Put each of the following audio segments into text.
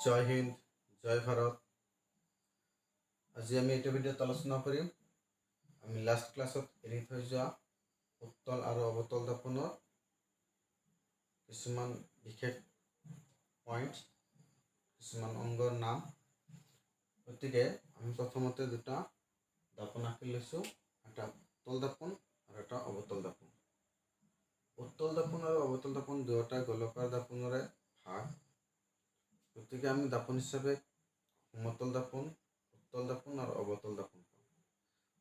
জয় হিন্দ, জয় ভাৰত। আজি আমি এইটো ভিডিঅ'ত আলোচনা কৰিম আমি লাষ্ট ক্লাছত এৰি থৈ যোৱা উত্তল আৰু অৱতল দাপনৰ কিছুমান বিশেষ পইণ্ট, কিছুমান অংগৰ নাম। গতিকে আমি প্ৰথমতে দুটা দাপন আঁকি লৈছোঁ, এটা উত্তল দাপন আৰু এটা অৱতল দাপন। উত্তল দাপন আৰু অৱতল দাপন দুয়োটা গোলকাৰ দাপনৰে ভাগ। গতিকে আমি দাপন হিচাপে সমতল দাপন, উত্তল দাপন আৰু অৱতল দাপন পাওঁ।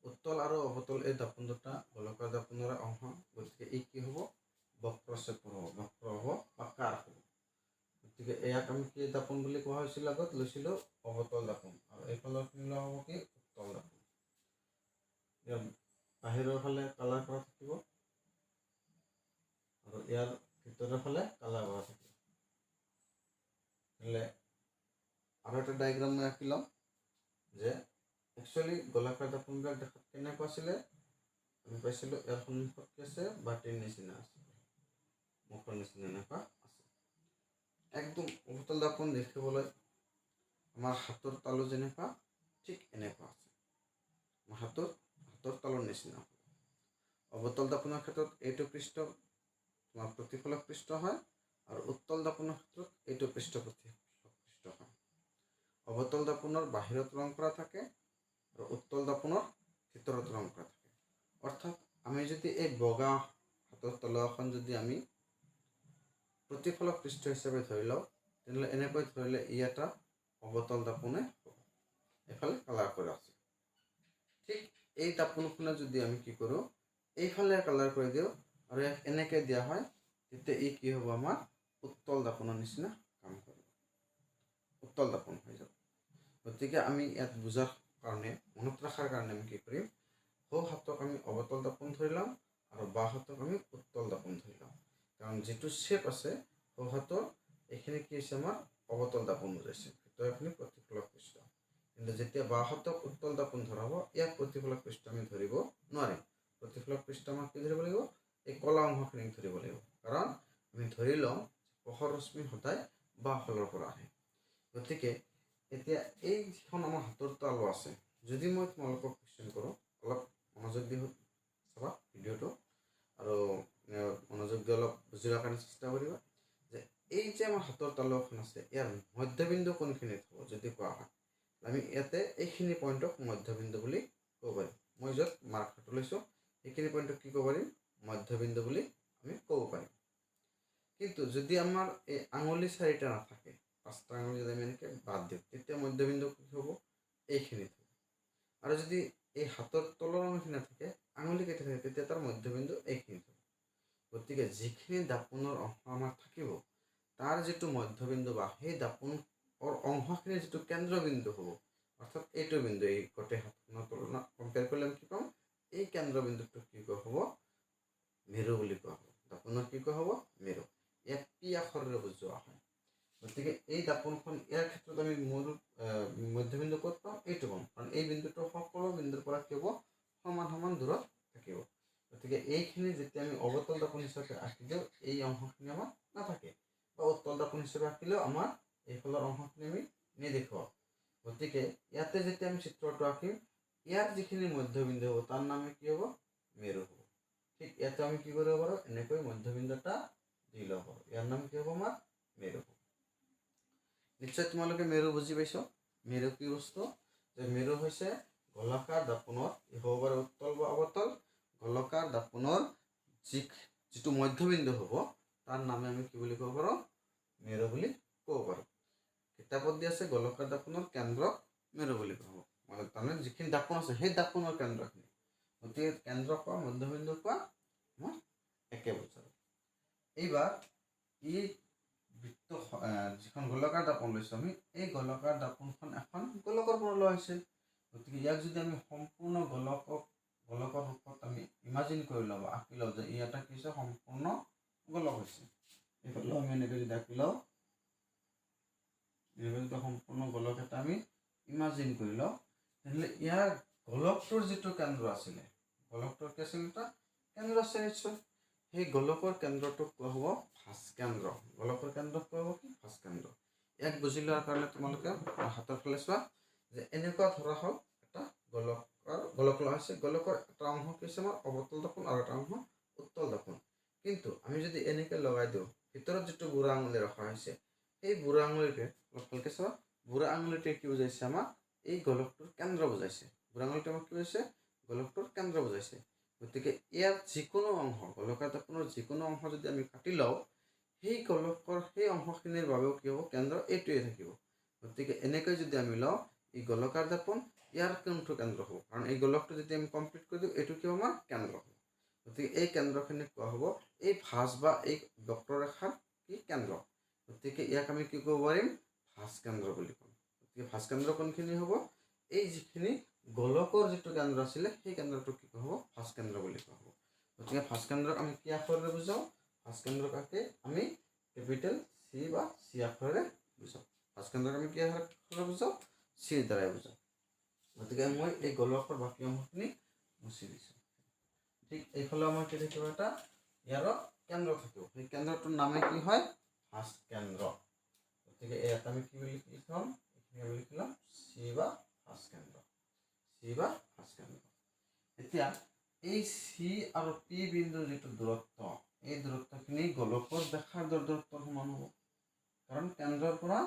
উত্তল আৰু অৱতল এই দাপন দুটা গোলকাৰ দাপনৰে অংশ। গতিকে এই কি হ'ব? বক্ৰচেপৰ হ'ব, বক্ৰ হ'ব বা কাঁড় হ'ব। গতিকে ইয়াক আমি কি দাপন বুলি কোৱা হৈছিল? আগত লৈছিলোঁ অৱতল দাপন, আৰু এইফালৰখিনি লোৱা হ'ব কি? উত্তল দাপন। ইয়াৰ বাহিৰৰ ফালে কালাৰ কৰা থাকিব আৰু ইয়াৰ ভিতৰৰ ফালে কালাৰ কৰা থাকিব। আৰু এটা ডায়েগ্ৰাম মই আঁকি ল'ম যে একচুৱেলি গোলাকাৰ দাপনবিলাক দেখাত কেনেকুৱা আছিলে? আমি পাইছিলোঁ ইয়াৰ সন্মুখত কি আছে? বাতিৰ নিচিনা আছে, মুখৰ নিচিনা এনেকুৱা আছে। একদম অৱতল দাপন দেখিবলৈ আমাৰ হাতৰ তালু যেনেকুৱা, ঠিক এনেকুৱা আছে। হাতৰ তালুৰ নিচিনা। অৱতল দাপনৰ ক্ষেত্ৰত এইটো পৃষ্ঠ তোমাৰ প্ৰতিফলক পৃষ্ঠ হয়, আৰু উত্তল দাপনৰ ক্ষেত্ৰত এইটো পৃষ্ঠ প্ৰতিফলক পৃষ্ঠ হয়। অৱতল দাপনৰ বাহিৰত ৰং কৰা থাকে আৰু উত্তল দাপনৰ ভিতৰত ৰং কৰা থাকে। অৰ্থাৎ আমি যদি এই বগা হাতৰ তলুৱাখন যদি আমি প্ৰতিফলক পৃষ্ঠ হিচাপে ধৰি লওঁ, তেনেহ'লে এনেকৈ ধৰিলে ই এটা অৱতল দাপনে হ'ব। এইফালে কালাৰ কৰা আছে। ঠিক এই দাপনখনে যদি আমি কি কৰোঁ, এইফালে কালাৰ কৰি দিওঁ আৰু ইয়াক এনেকৈ দিয়া হয়, তেতিয়া ই কি হ'ব? আমাৰ উত্তল দাপনৰ নিচিনা কাম কৰিব, উত্তল দাপন হৈ যাব। গতিকে আমি ইয়াত বুজাৰ কাৰণে, মনত ৰখাৰ কাৰণে আমি কি কৰিম? সোঁ হাতক আমি অৱতল দাপন ধৰি লওঁ আৰু বাওঁ হাতক আমি উত্তল দাপন ধৰি লওঁ। কাৰণ যিটো শ্বেপ আছে সোঁ হাতৰ, এইখিনি কি হৈছে? আমাৰ অৱতল দাপন বুজাইছে, ভিতৰখিনি প্ৰতিফলক পৃষ্ঠ। কিন্তু যেতিয়া বাওঁ হাতক উত্তল দাপন ধৰা হ'ব, ইয়াক প্ৰতিফলক পৃষ্ঠ আমি ধৰিব নোৱাৰিম। প্ৰতিফলক পৃষ্ঠ আমাক কি ধৰিব লাগিব? এই কলা অংশখিনিক ধৰিব লাগিব। কাৰণ আমি ধৰি লওঁ পোহৰ ৰশ্মি সদায় বাওঁফালৰ পৰা আহে। গতিকে এতিয়া এই যিখন আমাৰ হাতৰ তালু আছে, যদি মই তোমালোকক কুৱেশ্যন কৰোঁ, অলপ মনোযোগ দি চাবা ভিডিঅ'টো আৰু মনোযোগ দি অলপ বুজিবৰ কাৰণে চেষ্টা কৰিবা যে এই যে আমাৰ হাতৰ তালু এখন আছে, ইয়াৰ মধ্যবিন্দু কোনখিনিত হ'ব? যদি কোৱা হয়, আমি ইয়াতে এইখিনি পইণ্টক মধ্যবিন্দু বুলি ক'ব পাৰিম। মই য'ত মাৰ্কটো লৈছোঁ সেইখিনি পইণ্টক কি ক'ব পাৰিম? মধ্যবিন্দু বুলি আমি ক'ব পাৰিম। কিন্তু যদি আমাৰ এই আঙুলি চাৰিটা নাথাকে, পাঁচটা আঙুলি যদি আমি এনেকৈ বাদ দিওঁ, তেতিয়া মধ্যবিন্দু কি হ'ব? এইখিনিত হ'ব। আৰু যদি এই হাতৰ তলৰ অংশখিনি নাথাকে, আঙুলি কেইটা থাকে, তেতিয়া তাৰ মধ্যবিন্দু এইখিনিত হ'ব। গতিকে যিখিনি দাপনৰ অংশ আমাৰ থাকিব, তাৰ যিটো মধ্যবিন্দু বা সেই দাপনৰ অংশখিনিৰ যিটো কেন্দ্ৰবিন্দু হ'ব, অৰ্থাৎ এইটো বিন্দু, এই গোটেই হাতখনৰ তুলনাত কম্পেয়াৰ কৰিলে আমি কি পাম? এই কেন্দ্ৰবিন্দুটোক কি কোৱা হ'ব? মেৰু বুলি কোৱা হ'ব। দাপনৰ কি কোৱা হ'ব? মেৰু। ইয়াক পি আখৰেৰে বুজোৱা হয়। গতিকে এই দাপনখন, ইয়াৰ ক্ষেত্ৰত আমি মূল মধ্যবিন্দু ক'ত পাম? এইটো পাম। কাৰণ এই বিন্দুটো সকলো বিন্দুৰ পৰা কি হ'ব? সমান সমান দূৰত থাকিব। গতিকে এইখিনি যেতিয়া আমি অৱতল দাপন হিচাপে আঁকি দিওঁ, এই অংশখিনি আমাৰ নাথাকে, বা উত্তল দাপন হিচাপে আঁকিলেও আমাৰ এইফালৰ অংশখিনি আমি নেদেখুৱাওঁ। গতিকে ইয়াতে যেতিয়া আমি চিত্ৰটো আঁকিম, ইয়াৰ যিখিনি মধ্যবিন্দু হ'ব তাৰ নামে কি হ'ব? মেৰু হ'ব। ঠিক ইয়াতে আমি কি কৰিব পাৰোঁ? এনেকৈ মধ্যবিন্দু এটা দি ল'ব পাৰোঁ। ইয়াৰ নাম কি হ'ব? আমাৰ মেৰু হ'ব। নিশ্চয় তোমালোকে মেৰু বুজি পাইছ। মেৰু কি বস্তু? যে মেৰু হৈছে গোলাকাৰ দাপনৰ, হ'ব পাৰে উত্তল বা অৱতল, গোলাকাৰ দাপনৰ যিটো মধ্যবিন্দু হ'ব তাৰ নামে আমি কি বুলি ক'ব পাৰোঁ? মেৰু বুলি ক'ব পাৰোঁ। কিতাপত দি আছে গোলাকাৰ দাপনৰ কেন্দ্ৰক মেৰু বুলি ক'ব। মানে তাৰমানে যিখিনি দাপন আছে সেই দাপনৰ কেন্দ্ৰখিনি। গতিকে কেন্দ্ৰ কোৱা, মধ্যবিন্দু কোৱা, মই একে বছৰ। এইবাৰ ই বৃত্ত যিখন গোলাকাৰ দাপন লৈছোঁ আমি, এই গোলাকাৰ দাপনখন এখন গোলকৰ পৰা লোৱা হৈছে। গতিকে ইয়াক যদি আমি সম্পূৰ্ণ গোলকৰ ৰূপত আমি ইমাজিন কৰি লওঁ বা আঁকি লওঁ, যে ই এটা কি হৈছে? সম্পূৰ্ণ গোলক হৈছে। এইফালে আমি এনেকৈ যদি আঁকি লওঁ, এনেকৈ যদি সম্পূৰ্ণ গোলক এটা আমি ইমাজিন কৰি লওঁ, তেনেহ'লে ইয়াৰ গোলকটোৰ যিটো কেন্দ্ৰ আছিলে, গোলকটোৰ কি আছিল? এটা কেন্দ্ৰ আছে নিশ্চয়। সেই গোলকৰ কেন্দ্ৰটোক কোৱা হ'ব ভাস্কেন্দ্ৰ। গোলকৰ কেন্দ্ৰক কোৱা হ'ব কি? ভাস্কেন্দ্ৰ। ইয়াক বুজি লোৱাৰ কাৰণে তোমালোকে হাতৰ ফালে চোৱা যে এনেকুৱা ধৰা হ'ল এটা গোলক লোৱা হৈছে। গোলকৰ এটা অংশ কি হৈছে আমাৰ অৱতল দৰ্পণ আৰু এটা অংশ উত্তল দৰ্পণ। কিন্তু আমি যদি এনেকৈ লগাই দিওঁ, ভিতৰত যিটো বুঢ়া আঙুলি ৰখা হৈছে, সেই বুঢ়া আঙুলিটোৱে অলপ ভালকৈ চাবা, বুঢ়া আঙুলিটোৱে কি বুজাইছে আমাক এই গোলকটোৰ কেন্দ্ৰ বুজাইছে। বুঢ়া আঙুলিটোৱে আমাক কি বুজাইছে? গোলকটোৰ কেন্দ্ৰ বুজাইছে। গতিকে ইয়াৰ যিকোনো অংশ, গোলকৰ দৰ্পণৰ যিকোনো অংশ যদি আমি কাটি লওঁ, সেই গোলকৰ সেই অংশখিনিৰ বাবেও কি হ'ব? কেন্দ্ৰ এইটোৱে থাকিব। গতিকে এনেকৈ যদি আমি লওঁ, এই গোলকাৰ দৰ্পণ ইয়াৰ কোনটো কেন্দ্ৰ হ'ব? কাৰণ এই গোলকটো যদি আমি কমপ্লিট কৰি দিওঁ, এইটো কি হ'ব? আমাৰ কেন্দ্ৰ হ'ব। গতিকে এই কেন্দ্ৰখিনিক কোৱা হ'ব এই ভাঁজ বা এই বক্ৰৰেখাৰ কি? কেন্দ্ৰ। গতিকে ইয়াক আমি কি ক'ব পাৰিম? ভাঁজ কেন্দ্ৰ বুলি ক'ম। গতিকে ভাঁজ কেন্দ্ৰ কোনখিনি হ'ব? এই যিখিনি গোলকৰ যিটো কেন্দ্ৰ আছিলে, সেই কেন্দ্ৰটোক কি কোৱা হ'ব? ভাঁজ কেন্দ্ৰ বুলি কোৱা হ'ব। গতিকে ভাঁজ কেন্দ্ৰক আমি কি আখৰেৰে বুজাওঁ? ভাঁজ কেন্দ্ৰক আমি কেপিটেল চি বা চি আখৰেৰে বুজাওঁ। ভাঁজ কেন্দ্ৰক আমি কি আখৰেৰে বুজাওঁ? চিৰ দ্বাৰাই বুজাওঁ। গতিকে মই এই গোলকৰ বাকী অংশখিনি মুচি দিছোঁ। ঠিক এইফালে আমাৰ কি থাকিব? এটা ইয়াৰো কেন্দ্ৰ থাকিব। সেই কেন্দ্ৰটোৰ নামে কি হয়? ভাঁজ কেন্দ্ৰ। গতিকে ইয়াত আমি কি বুলি লিখিম? এইখিনি আমি লিখিম চি বা ভাঁজ কেন্দ্ৰ। চি বা ভাঁজ কেন্দ্ৰ। এতিয়া এই চি আৰু পি বিন্দুৰ যিটো দূৰত্ব, এই দূৰত্বখিনি গোলকৰ ব্যাসাৰ্ধৰ দূৰত্বৰ সমান হ'ব। কাৰণ কেন্দ্ৰৰ পৰা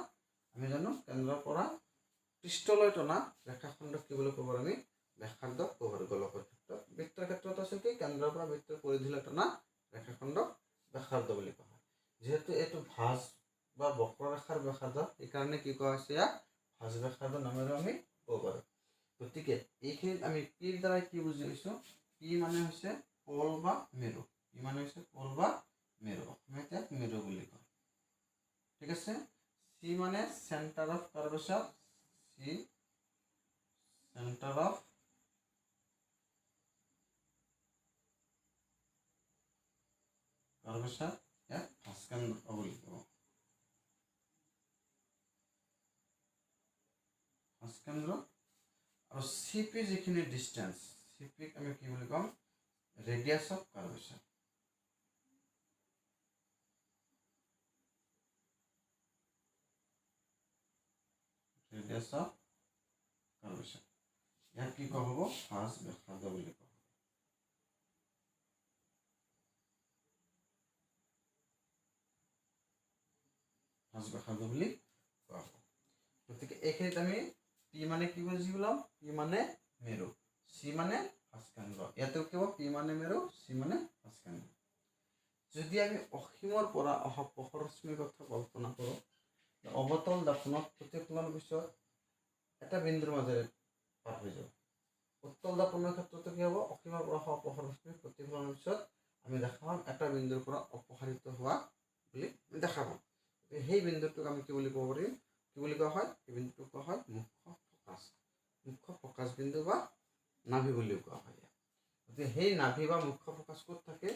আমি জানো, কেন্দ্ৰৰ পৰা পৃষ্ঠলৈ টনা ৰেখাখণ্ডক কি বুলি ক'ব? আমি ব্যাসাৰ্ধ ক'ব পাৰোঁ। গোলকৰ ক্ষেত্ৰত, বৃত্তৰ ক্ষেত্ৰত আছে কি? কেন্দ্ৰৰ পৰা বৃত্তৰ পৰিধিলৈ টনা ৰেখাখণ্ডক ব্যাসাৰ্ধ বুলি কোৱা হয়। যিহেতু এইটো ভাঁজ বা বক্ৰৰেখাৰ ব্যাসাৰ্ধ, সেইকাৰণে কি কোৱা হৈছে? ইয়াক ভাঁজ ব্যাসাৰ্ধ নামেৰে আমি ক'ব পাৰোঁ। গতিকে এইখিনিত আমি পিৰ দ্বাৰাই কি বুজি লৈছোঁ? পি মানে হৈছে পল বা মেৰু। পি মানে হৈছে পল বা মেৰু। অসমীয়াত ইয়াক মেৰু বুলি কয়। ঠিক আছে। চি মানে centre of curvature. C centre of curvature, ইয়াক ভাঁজ কেন্দ্ৰ বুলি কয়। ভাঁজ কেন্দ্ৰ। আৰু চি পি যিখিনি ডিষ্টেঞ্চ, চি পিক আমি কি বুলি ক'ম? Radius of curvature. Radius of curvature. ইয়াক কি কোৱা হ'ব? ভাঁজ ব্যাসাৰ্ধ বুলি কোৱা হ'ব। ভাঁজ ব্যাসাৰ্ধ বুলি কোৱা হ'ব। গতিকে এইখিনিত আমি পি মানে কি বুজি পাম? পি মানে মেৰু, চি মানে ভাঁজ কেন্দ্ৰ। ইয়াতে কি হ'ব? পি মানে মেৰু, চি মানে ভাঁজ কেন্দ্ৰ। যদি আমি অসীমৰ পৰা অহা পোহৰ ৰশ্মিৰ কথা কল্পনা কৰোঁ, অৱতল দৰ্পণত প্ৰতিফলনৰ পিছত এটা বিন্দুৰ মাজেৰে পাৰ হৈ যাব। উত্তল দৰ্পণৰ ক্ষেত্ৰতো কি হ'ব? অসীমৰ পৰা অহা পোহৰ ৰশ্মিৰ প্ৰতিফলনৰ পিছত আমি দেখা পাম এটা বিন্দুৰ পৰা অপসাৰিত হোৱা বুলি দেখা পাম। সেই বিন্দুটোক আমি কি বুলি ক'ব পাৰিম? কি বুলি কোৱা হয়? এই বিন্দুটোক কোৱা হয় মুখ্য ফকাচ। মুখ্য ফকাচ বিন্দু বা নাভি বুলিও কোৱা হয়। গতিকে সেই নাভি বা মুখ্য ফকাচ ক'ত থাকে?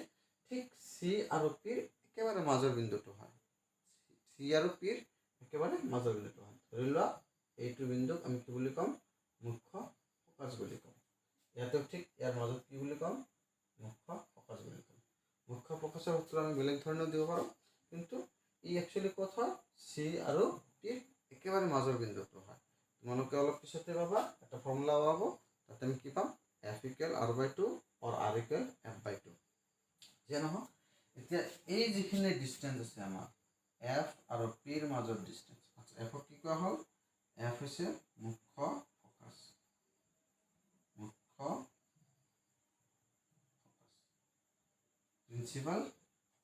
ঠিক চি আৰু পিৰ একেবাৰে মাজৰ বিন্দুটো হয়। চি আৰু পিৰ একেবাৰে মাজৰ বিন্দুটো হয়। ধৰি লোৱা এইটো বিন্দুক আমি কি বুলি ক'ম? মুখ্য ফকাচ বুলি ক'ম। ইয়াতেও ঠিক ইয়াৰ মাজত কি বুলি ক'ম? মুখ্য ফকাচ বুলি ক'ম। মুখ্য ফকাচৰ সূত্ৰ আমি বেলেগ ধৰণেও দিব পাৰোঁ, কিন্তু ই একচুৱেলি ক'ত হয়? চি আৰু পিৰ একেবাৰে মাজৰ বিন্দুটো হয়। তোমালোকে অলপ পিছতে পাবা এটা ফৰ্মুলা পাব, তাতে আমি কি পাম? F equal R/2 or R equal F/2। যে নহওক, এতিয়া এই যিখিনি ডিষ্টেঞ্চ আছে আমাৰ এফ আৰু পিৰ মাজৰ ডিষ্টেঞ্চ, এফক কি কোৱা হ'ল? এফ হৈছে মুখ্য ফকাচ। মুখ্য প্ৰিন্সিপাল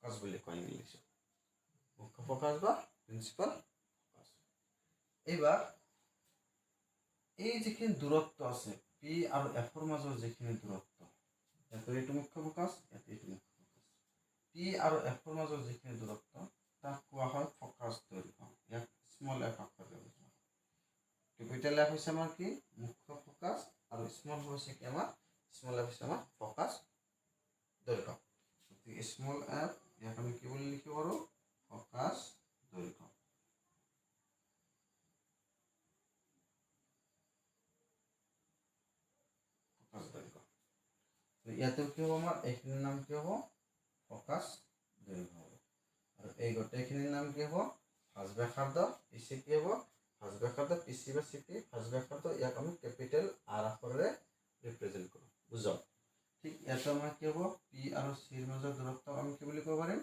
ফকাচ বুলি কয় ইংলিছত। মুখ্য ফকাচ বা প্ৰিন্সিপাল ফকাচ। এইবাৰ এই যিখিনি দূৰত্ব আছে পি আৰু এফৰ মাজৰ যিখিনি দূৰত্ব, ইয়াতে এইটো মুখ্য ফকাচ, ইয়াতে এইটো মুখ্য ফকাচ। পি আৰু এফৰ মাজৰ যিখিনি দূৰত্ব তাক কোৱা হয় ফকাচ দৈৰ্ঘ্য। ইয়াক স্মল এফ আখৰেৰে বুজোৱা হয়। কেপিটেল এফ হৈছে আমাৰ কি? মুখ্য ফকাচ, আৰু স্মল এফ হৈছে কি আমাৰ? স্মল এফ হৈছে আমাৰ ফকাচ দৈৰ্ঘ্য। গতিকে স্মল এফ ইয়াক আমি কি বুলি লিখিব পাৰোঁ? ফকাচ দৈৰ্ঘ্য। ফকাচ দৈৰ্ঘ্য। ইয়াতে কি হ'ব? আমাৰ এইখিনিৰ নাম কি হ'ব? ফকাচ দৈৰ্ঘ্য হ'ব। আৰু এই গোটেইখিনিৰ নাম কি হ'ব? ফাৰ্ষ্ট ব্যাসাৰ্ধ পিচি কি হ'ব ফাৰ্ষ্ট ব্যাসাৰ্ধ পিচি বা চিপি ফাৰ্ষ্ট ব্যাসাৰ্ধ ইয়াক আমি কেপিটেল আৰ আখৰেৰে ৰিপ্ৰেজেণ্ট কৰোঁ বুজক ঠিক ইয়াতে আমাৰ কি হ'ব পি আৰু চিৰ মাজৰ দূৰত্বক আমি কি বুলি ক'ব পাৰিম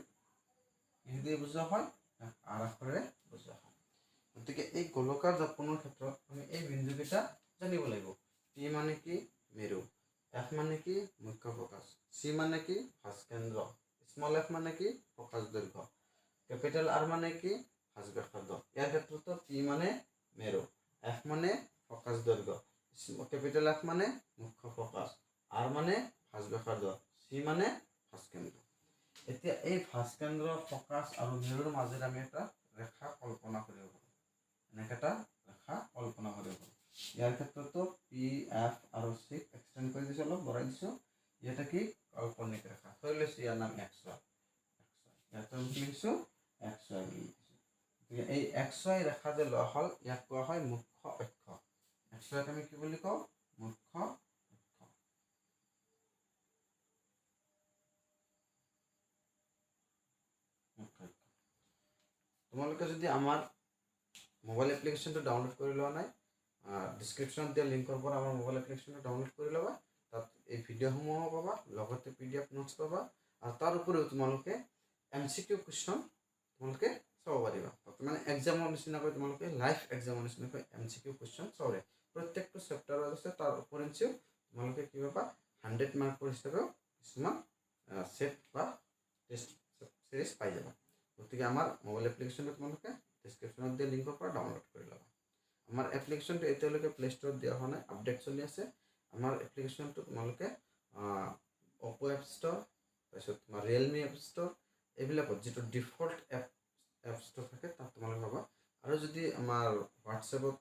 কিহেদি বুজোৱা হয় আৰ আখৰেৰে বুজোৱা হয় গতিকে এই গোলকাৰ দৰ্পণৰ ক্ষেত্ৰত আমি এই বিন্দুকেইটা জানিব লাগিব পি মানে কি মেৰু এফ মানে কি মুখ্য ফকাছ চি মানে কি ভাস্কেন্দ্ৰ স্মল এফ মানে কি ফকাছ দৈৰ্ঘ্য কেপিটেল আৰ মানে কি ফাৰ্ষ্ট ব্যাসাৰ্ধ ইয়াৰ ক্ষেত্ৰতো পি মানে মেৰু এফ মানে ফকাছ দৈৰ্ঘ্য কেপিটেল এফ মানে মুখ্য ফকাছ আৰ মানে ফাৰ্ষ্ট ব্যাসাৰ্ধ চি মানে ভাস্কেন্দ্ৰ এতিয়া এই ভাস্কেন্দ্ৰ ফকাছ আৰু মেৰুৰ মাজেৰে আমি এটা ৰেখা কল্পনা কৰিব পাৰোঁ এনেকৈ এটা ৰেখা কল্পনা কৰিব পাৰোঁ ইয়াৰ ক্ষেত্ৰতো পি এফ আৰু চিক এক্সটেণ্ড কৰি দিছোঁ অলপ বঢ়াই দিছোঁ ইয়াতে কি কাল্পনিক ৰেখা ধৰি লৈছোঁ ইয়াৰ নাম এক্স ৱাই ইয়াতে আমি কি লিখিছোঁ এক্স ৱাই বুলি লিখিছোঁ গতিকে এই এক্স ৱাই ৰেখা যে লোৱা হ'ল ইয়াক কোৱা হয় মুখ্য অক্ষ এক্স ৱাইক আমি কি বুলি কওঁ মুখ্য তোমালোকে যদি আমাৰ মোবাইল এপ্লিকেশ্যনটো ডাউনলোড কৰি লোৱা নাই ডিছক্ৰিপশ্যনত দিয়া লিংকৰ পৰা আমাৰ মোবাইল এপ্লিকেশ্যনটো ডাউনলোড কৰি ল'বা তাত এই ভিডিঅ'সমূহো পাবা লগতে PDF নোটছ পাবা আৰু তাৰ উপৰিও তোমালোকে MCQ কুৱেশ্যন তোমালোকে চাব পাৰিবা মানে এক্সামৰ নিচিনাকৈ তোমালোকে লাইভ এক্সামৰ নিচিনাকৈ MCQ কুৱেশ্যন চাব প্ৰত্যেকটো চেপ্টাৰত আছে তাৰ উপৰিঞ্চিও তোমালোকে কি পাবা 100 মাৰ্কৰ হিচাপেও কিছুমান সেট বা টেষ্ট সিৰিজ পাই যাবা গতিকে আমাৰ মোবাইল এপ্লিকেশ্যনটো তোমালোকে ডিছক্ৰিপশ্যনত দিয়া লিংকৰ পৰা ডাউনলোড কৰি ল'বা আমাৰ এপ্লিকেশ্যনটো এতিয়ালৈকে প্লে ষ্টৰত দিয়া হোৱা নাই আপডেট চলি আছে আমাৰ এপ্লিকেশ্যনটো তোমালোকে অপো এপ ষ্ট'ৰ তাৰপিছত তোমাৰ ৰিয়েলমি এপ ষ্ট'ৰ এইবিলাকত যিটো ডিফল্ট এপ ষ্ট'ৰ থাকে তাত তোমালোকে পাবা আৰু যদি আমাৰ হোৱাটছএপত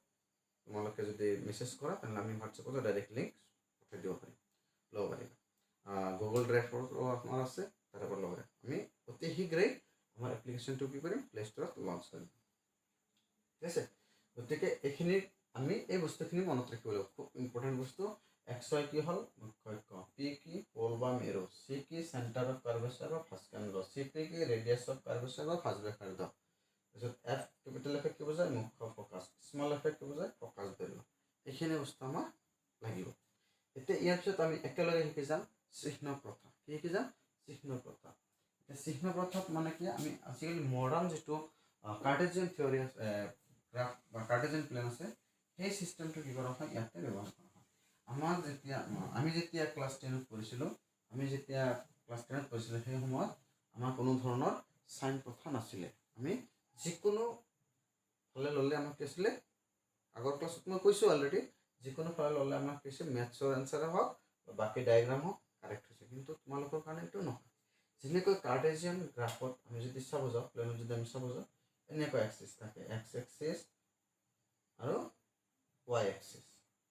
তোমালোকে যদি মেছেজ কৰা তেনেহ'লে আমি হোৱাটছএপতো ডাইৰেক্ট লিংক পঠাই দিব পাৰিম ল'ব পাৰিবা গুগল ড্ৰাইভৰো আপোনাৰ আছে তাৰে পৰা ল'ব পাৰিম আমি অতি শীঘ্ৰেই আমাৰ এপ্লিকেশ্যনটো কি কৰিম প্লে ষ্ট'ৰত লঞ্চ কৰিম ঠিক আছে গতিকে এইখিনি আমি এই বস্তুখিনি মনত ৰাখিব লাগিব খুব ইম্পৰ্টেণ্ট বস্তু এক্স ৱাই কি হ'ল মুখ্য অক্ষ পি কি পল বা মেৰু চি কি চেণ্টাৰ অফ কাৰ্ভেচাৰ বা ভাস্কেন্দ্ৰ চি পি কি ৰেডিয়াছ অফ কাৰ্ভেচাৰ বা ফাৰ্ষ্ট ব্যাসাৰ্ধ তাৰপিছত এফ কেপিটেল এফে কি বুজায় মুখ্য ফকাছ স্মল এফে কি বুজায় ফকাছ দৈৰ্ঘ্য এইখিনি বস্তু আমাৰ লাগিব এতিয়া ইয়াৰ পিছত আমি একেলগে শিকি যাম চিহ্ন প্ৰথা কি শিকি যাম চিহ্ন প্ৰথা চিহ্ন প্ৰথাত মানে কি আমি আজিকালি মডাৰ্ণ যিটো কাৰ্টেজিয়ান থিয়ৰী গ্ৰাফ বা কাৰ্টেজিয়ান প্লেন আছে সেই চিষ্টেমটো কি কৰা হয় ইয়াতে ব্যৱহাৰ কৰা হয় আমি যেতিয়া ক্লাছ 10ত পঢ়িছিলোঁ সেই সময়ত আমাৰ কোনো ধৰণৰ চাইন প্ৰথা নাছিলে আমি যিকোনো ফালে ল'লে আমাক কি আছিলে আগৰ ক্লাছত মই কৈছোঁ অলৰেডি যিকোনো ফালে ল'লে আমাক কি হৈছে মেথছৰ এনচাৰে হওক বা বাকী ডায়েগ্ৰাম হওক কাৰেক্ট হৈছে কিন্তু তোমালোকৰ কাৰণে এইটো নহয় যেনেকৈ কাৰ্টেজিয়ান গ্ৰাফত আমি যদি চাব যাওঁ প্লেনত যদি আমি চাব যাওঁ এনেকুৱা এক্সিছ থাকে এক্স এক্সিছ আৰু ৱাই এক্সিছ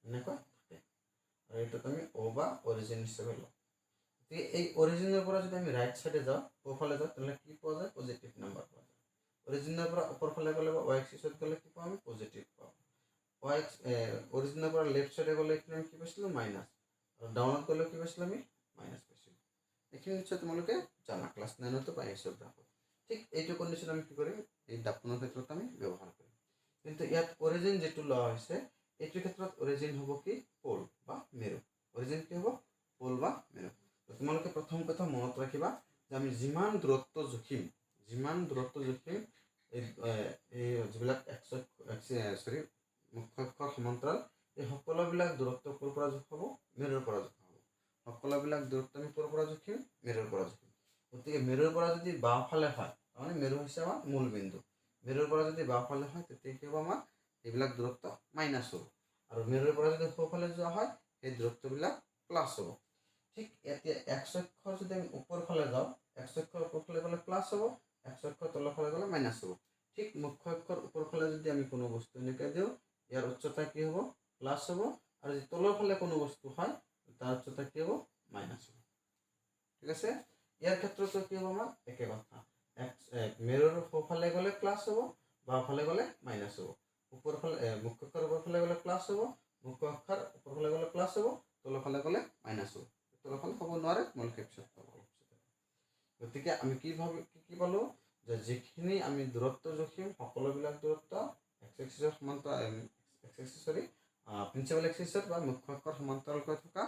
এনেকুৱা থাকে আৰু এইটোত আমি অ' বা অৰিজিন হিচাপে লওঁ গতিকে এই অৰিজিনৰ পৰা যদি আমি ৰাইট চাইডে যাওঁ সোঁফালে যাওঁ তেনেহ'লে কি পোৱা যায় পজিটিভ নাম্বাৰ পোৱা যায় অৰিজিনৰ পৰা ওপৰ ফালে গ'লে বা ৱাই এক্সিছত গ'লে কি পাওঁ আমি পজিটিভ পাওঁ অৰিজিনৰ পৰা লেফ্ট চাইডে গ'লে এইখিনি আমি কি পাইছিলোঁ মাইনাছ আৰু ডাউনত গ'লে কি পাইছিলোঁ আমি মাইনাছ পাইছিলোঁ এইখিনি নিশ্চয় তোমালোকে জানা ক্লাছ 9তো পাই আহিছোঁ গ্ৰাফত ঠিক এইটো কণ্ডিশ্যন আমি কি কৰিম এই দাপনৰ ক্ষেত্ৰত আমি ব্যৱহাৰ কৰিম কিন্তু ইয়াত অৰিজিন যিটো লোৱা হৈছে এইটোৰ ক্ষেত্ৰত অৰিজিন হ'ব কি পল বা মেৰু অৰিজিন কি হ'ব পল বা মেৰু তোমালোকে প্ৰথম কথা মনত ৰাখিবা যে আমি যিমান দূৰত্ব জুখিম এই যিবিলাক মুখ্য অক্ষৰ সমান্তৰাল এই সকলোবিলাক দূৰত্ব ক'ৰ পৰা জোখাব মেৰুৰ পৰা জোখাব সকলোবিলাক দূৰত্ব আমি ক'ৰ পৰা জুখিম মেৰুৰ পৰা জুখিম গতিকে মেৰুৰ পৰা যদি বাওঁফালে হয় তাৰমানে মেৰু হৈছে আমাৰ মূল বিন্দু মেৰুৰ পৰা যদি বাওঁফালে হয় তেতিয়া কি হ'ব আমাৰ এইবিলাক দূৰত্ব মাইনাছ হ'ব আৰু মেৰুৰ পৰা যদি সোঁফালে যোৱা হয় সেই দূৰত্ববিলাক প্লাছ হ'ব ঠিক এতিয়া এক্স অক্ষৰ যদি আমি ওপৰ ফালে যাওঁ এক্স অক্ষৰ ওপৰ ফালে গ'লে প্লাছ হ'ব এক্স অক্ষৰ তলৰ ফালে গ'লে মাইনাছ হ'ব ঠিক মুখ্য অক্ষৰ ওপৰ ফালে যদি আমি কোনো বস্তু এনেকৈ দিওঁ ইয়াৰ উচ্চতা কি হ'ব প্লাছ হ'ব আৰু যদি তলৰ ফালে কোনো বস্তু হয় তাৰ উচ্চতা কি হ'ব মাইনাছ হ'ব ঠিক আছে ইয়াৰ ক্ষেত্ৰতো কি হ'ব আমাৰ একে কথা মেৰুৰ সোঁফালে গ'লে প্লাছ হ'ব বাওঁফালে গ'লে মাইনাছ হ'ব ওপৰ ফালে মুখ্য অক্ষৰ ওপৰ ফালে গ'লে প্লাছ হ'ব মুখ্য অক্ষৰ ওপৰ ফালে গ'লে প্লাছ হ'ব তলৰ ফালে গ'লে মাইনাছ হ'ব তলৰ ফালে হ'ব নোৱাৰে তোমালোকে পিছত পাব গতিকে আমি কি পালোঁ যে যিখিনি আমি দূৰত্ব জোখিম সকলোবিলাক দূৰত্ব এক্স এক্সিছৰ প্ৰিন্সিপাল এক্সিছত বা মুখ্য অক্ষৰ সমান্তৰালকৈ থকা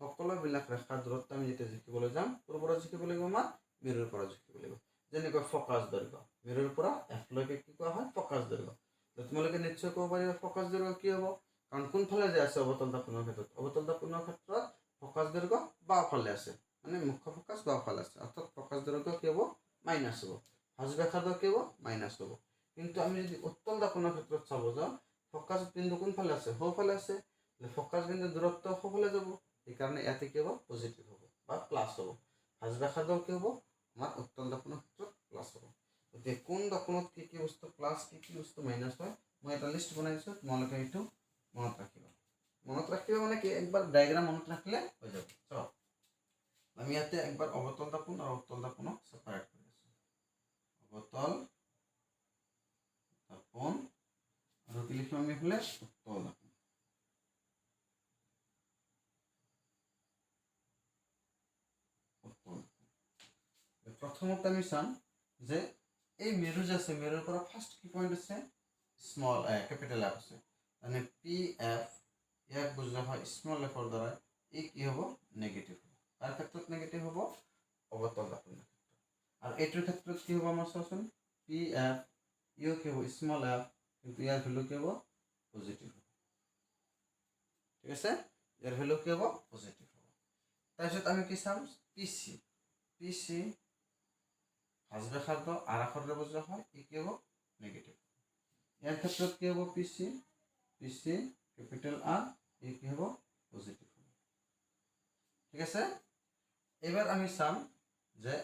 সকলোবিলাক ৰেখাৰ দূৰত্ব আমি যেতিয়া জুখিবলৈ যাম ক'ৰ পৰা জুখিব লাগিব আমাৰ মেৰুৰ পৰা জুখিব লাগিব যেনেকৈ ফকাছ দৈৰ্ঘ্য মেৰুৰ পৰা এফলৈকে কি কোৱা হয় ফকাছ দৈৰ্ঘ্য তোমালোকে নিশ্চয় ক'ব পাৰিবা ফকাছ দৈৰ্ঘ্য কি হ'ব কাৰণ কোনফালে যে আছে অৱতল দাপোনৰ ক্ষেত্ৰত ফকাছ দৈৰ্ঘ্য বাওঁফালে আছে মানে মুখ্য ফকাছ বাওঁফালে আছে অৰ্থাৎ ফকাছ দৈৰ্ঘ্য কি হ'ব মাইনাছ হ'ব ভাঁজ ব্যাসাৰ্ধ কি হ'ব মাইনাছ হ'ব কিন্তু আমি যদি উত্তল দাপোনৰ ক্ষেত্ৰত চাব যাওঁ ফকাছ বিন্দু কোনফালে আছে সোঁফালে আছে ফকাছ বিন্দু দূৰত্ব সোঁফালে যাব সেইকাৰণে ইয়াতে কি হ'ব পজিটিভ হ'ব বা প্লাছ হ'ব ভাঁজ ব্যাসাৰ্ধ কি হ'ব আমাৰ উত্তল দাপোনৰ ক্ষেত্ৰত প্লাছ হ'ব গতিকে কোন দাপোনত কি কি বস্তু প্লাছ কি কি বস্তু মাইনাছ হয় মই এটা লিষ্ট বনাই দিছোঁ তোমালোকে এইটো মনত ৰাখিবা মানে কি একবাৰ ডায়েগ্ৰাম মনত ৰাখিলে হৈ যাব চাওক আমি ইয়াতে একবাৰ অৱতল দাপোন আৰু উত্তল দাপোনক ছেপাৰেট কৰি আছোঁ অৱতল দাপোন আৰু কি লিখিম আমি হ'লে উত্তল দাপোন প্ৰথমতে আমি চাম যে এই মেৰু যে আছে মেৰুৰ পৰা ফাৰ্ষ্ট কি পইণ্ট আছে স্মল কেপিটেল এফ আছে মানে পি এফ ইয়াক বুজোৱা হয় স্মল এফৰ দ্বাৰা ই কি হ'ব নেগেটিভ হ'ব তাৰ ক্ষেত্ৰত নেগেটিভ হ'ব অৱতল দাপোনৰ ক্ষেত্ৰত আৰু এইটোৰ ক্ষেত্ৰত কি হ'ব আমাৰ চাওঁচোন পি এফ ইও কি হ'ব স্মল এফ কিন্তু ইয়াৰ ভেলু কি হ'ব পজিটিভ হ'ব ঠিক আছে ইয়াৰ ভেলু কি হ'ব পজিটিভ হ'ব তাৰপিছত আমি কি চাম পি চি ভাঁজ ব্যাসাৰ্ধ আৰ আখৰেৰে বুজোৱা হয় ই কি হ'ব নেগেটিভ ইয়াৰ ক্ষেত্ৰত কি হ'ব পি চি কেপিটেল আৰ ই কি হ'ব পজিটিভ হ'ব ঠিক আছে এইবাৰ আমি চাম যে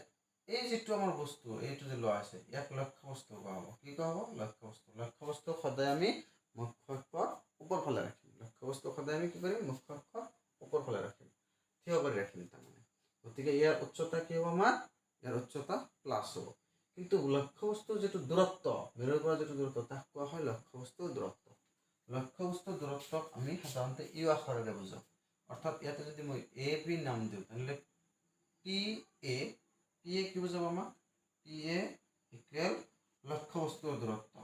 এই যিটো আমাৰ বস্তু এইটো যে লোৱা আছে ইয়াক লক্ষ্য বস্তু কোৱা হ'ব কি কোৱা হ'ব লক্ষ্য বস্তু সদায় আমি মুখ্য অক্ষৰ ওপৰ ফালে ৰাখিম লক্ষ্য বস্তু সদায় আমি কি কৰিম মুখ্য অক্ষৰ ওপৰ ফালে ৰাখিম থিয় কৰি ৰাখিম তাৰমানে গতিকে ইয়াৰ উচ্চতা কি হ'ব আমাৰ ইয়াৰ উচ্চতা প্লাছ হ'ব কিন্তু লক্ষ্য বস্তুৰ যিটো দূৰত্ব মেৰুৰ পৰা যিটো দূৰত্ব তাক কোৱা হয় লক্ষ্য বস্তুৰ দূৰত্বক আমি সাধাৰণতে ইউ আখৰেৰে বুজাওঁ অৰ্থাৎ ইয়াতে যদি মই এ বি নাম দিওঁ তেনেহ'লে পি এ কি বুজাব আমাক পি এ ইকুৱেল লক্ষ্য বস্তুৰ দূৰত্ব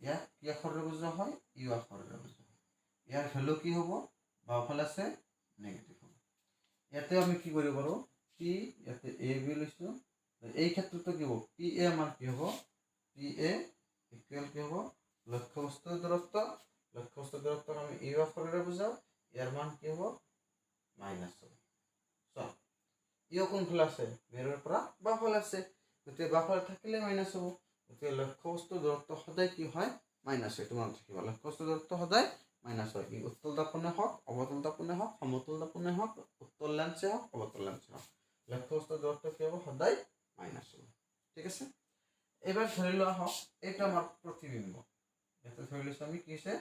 ইয়াক কি আখৰেৰে বুজোৱা হয় ইউ আখৰেৰে বুজোৱা হয় ইয়াৰ ভেলু কি হ'ব বাওঁফালে আছে নেগেটিভ হ'ব ইয়াতে আমি কি কৰিব পাৰোঁ পি ইয়াতে এ বি লৈছোঁ এই ক্ষেত্ৰতো কি হ'ব পি এ আমাৰ কি হ'ব পি এ ইকুৱেল কি হ'ব লক্ষ্য বস্তুৰ দূৰত্বক আমি ইউ আখৰেৰে বুজাওঁ ইয়াৰ মান কি হ'ব মাইনাছ হ'ব চোৱা ইউ কোনফালে আছে মেৰুৰ পৰা বাওঁফালে আছে গতিকে বাওঁফালে থাকিলে মাইনাছ হ'ব গতিকে লক্ষ্য বস্তুৰ দূৰত্ব সদায় কি হয় মাইনাছ হয় তোমাক থাকিব লক্ষ্য বস্তুৰ দূৰত্ব সদায় মাইনাছ হয় ই উত্তল দাপোনে হওক অৱতল দাপোনে হওক সমতল দাপোনে হওক উত্তল লেন্সে হওক অৱতল লেন্সে হওক লক্ষ্য বস্তুৰ দূৰত্ব কি হ'ব সদায় মাইনাছ হ'ব ঠিক আছে এইবাৰ ধৰি লোৱা হওক এইটো আমাৰ প্ৰতিবিম্ব ইয়াতে ধৰি লৈছোঁ আমি কি হৈছে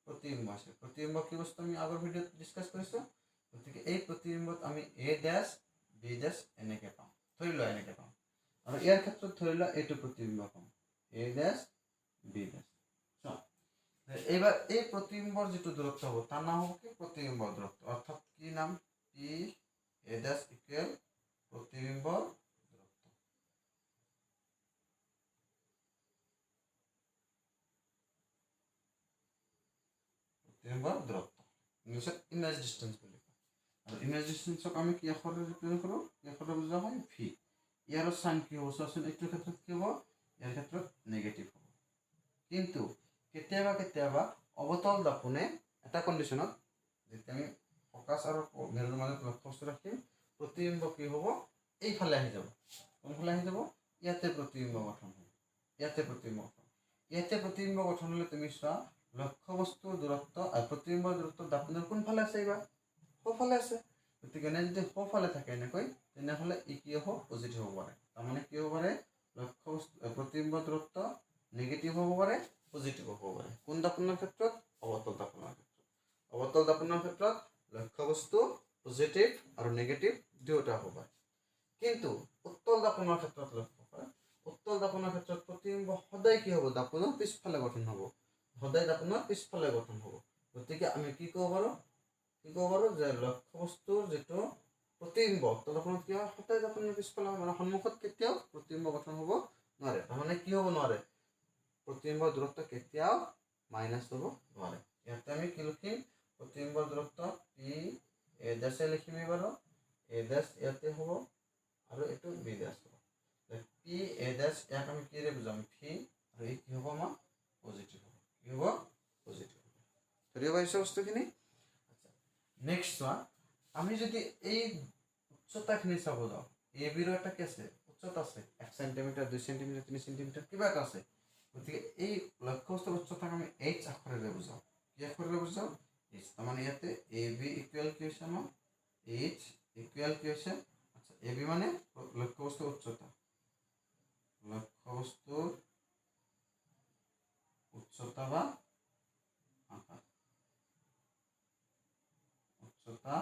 প্ৰতিবিম্ব আছে প্ৰতিবিম্ব কি বস্তু আমি আগৰ ভিডিঅ'ত ডিছকাছ কৰিছোঁ গতিকে এই প্ৰতিবিম্বত আমি এ ডেছ বি ডেছ এনেকৈ পাওঁ ধৰি লোৱা এনেকৈ পাওঁ আৰু ইয়াৰ ক্ষেত্ৰত ধৰি লোৱা এইটো প্ৰতিবিম্ব পাওঁ এ ডেছ বি ডেছ এইবাৰ এই প্ৰতিবিম্বৰ যিটো দূৰত্ব হ'ব তাৰ নাম হ'ব কি প্ৰতিবিম্বৰ দূৰত্ব অৰ্থাৎ কি নাম পি এ ডেছ ইকুৱেল প্ৰতিবিম্বৰ দূৰত্ব ইংলিছত ইমেজ ডিষ্টেঞ্চ বুলি কয় আৰু ইমেজ ডিষ্টেঞ্চক আমি কি আখৰেৰে ৰিপ্ৰেজেণ্ট কৰোঁ কি আখৰেৰে বুজোৱা হয় ভি ইয়াৰ চাইন কি হ'ব চোৱাচোন এইটোৰ ক্ষেত্ৰত কি হ'ব ইয়াৰ ক্ষেত্ৰত নেগেটিভ হ'ব কিন্তু কেতিয়াবা অৱতল দাপোনে এটা কণ্ডিশ্যনত যেতিয়া আমি ফকাছ আৰু মেৰুৰ মাজত লক্ষ্য বস্তু ৰাখিম প্ৰতিবিম্ব কি হ'ব এইফালে আহি যাব কোনফালে আহি যাব ইয়াতে প্ৰতিবিম্ব গঠন হ'ব ইয়াতে প্ৰতিবিম্ব গঠন হ'লে তুমি চোৱা লক্ষ্য বস্তুৰ দূৰত্ব প্ৰতিবিম্বৰ দূৰত্ব দাপোনৰ কোনফালে আছে এইবাৰ সোঁফালে আছে গতিকে এনে যদি সোঁফালে থাকে এনেকৈ তেনেহ'লে ই কি হ'ব পজিটিভ হ'ব পাৰে তাৰমানে কি হ'ব পাৰে লক্ষ্য বস্তু প্ৰতিবিম্বৰ দূৰত্ব নেগেটিভ হ'ব পাৰে পজিটিভ হ'ব পাৰে কোন দাপোনৰ ক্ষেত্ৰত অৱতল দাপোনৰ ক্ষেত্ৰত লক্ষ্য বস্তু পজিটিভ আৰু নেগেটিভ দুয়োটা হ'ব পাৰে কিন্তু উত্তল দাপোনৰ ক্ষেত্ৰত লক্ষ্য কৰে উত্তল দাপোনৰ ক্ষেত্ৰত প্ৰতিবিম্ব সদায় কি হ'ব দাপোনৰ পিছফালে গঠন হ'ব গতিকে আমি কি ক'ব পাৰোঁ যে লক্ষ্যবস্তুৰ যিটো প্ৰতিবিম্ব উত্তল দৰ্পণত কি হয় সদায় দৰ্পণৰ পিছফালে মানে সন্মুখত কেতিয়াও প্ৰতিবিম্ব গঠন হ'ব নোৱাৰে তাৰমানে কি হ'ব নোৱাৰে প্ৰতিবিম্বৰ দূৰত্ব কেতিয়াও মাইনাছ হ'ব নোৱাৰে ইয়াতে আমি কি লিখিম প্ৰতিবিম্বৰ দূৰত্ব পি এ ডেছে লিখিম বাৰু এ ডেছ ইয়াতে হ'ব আৰু এইটো বি ডেছ হ'ব পি এ ডেছ ইয়াক আমি কিৰে বুজাম ভি আৰু এই কি হ'ব আমাৰ পজিটিভ হ'ব কি হ'ব পজিটিভ হ'ব ধৰিব পাৰিছোঁ বস্তুখিনি আচ্ছা নেক্সট চোৱা আমি যদি এই উচ্চতাখিনি চাব যাওঁ এ বিৰো এটা কি আছে উচ্চতা আছে 1 সেণ্টিমিটাৰ 2 সেণ্টিমিটাৰ 3 সেণ্টিমিটাৰ কিবা এটা আছে গতিকে এই লক্ষ্যবস্তুৰ উচ্চতাক আমি এইচ আখৰেৰে বুজাওঁ কি আখৰেৰে বুজাওঁ এইচ তাৰমানে ইয়াতে এ বি ইকুৱেল কি হৈছে আমাৰ এইচ ইকুৱেল কি হৈছে আচ্ছা এ বি মানে লক্ষ্যবস্তুৰ উচ্চতা লক্ষ্যবস্তুৰ উচ্চতা বা আকাৰ উচ্চতা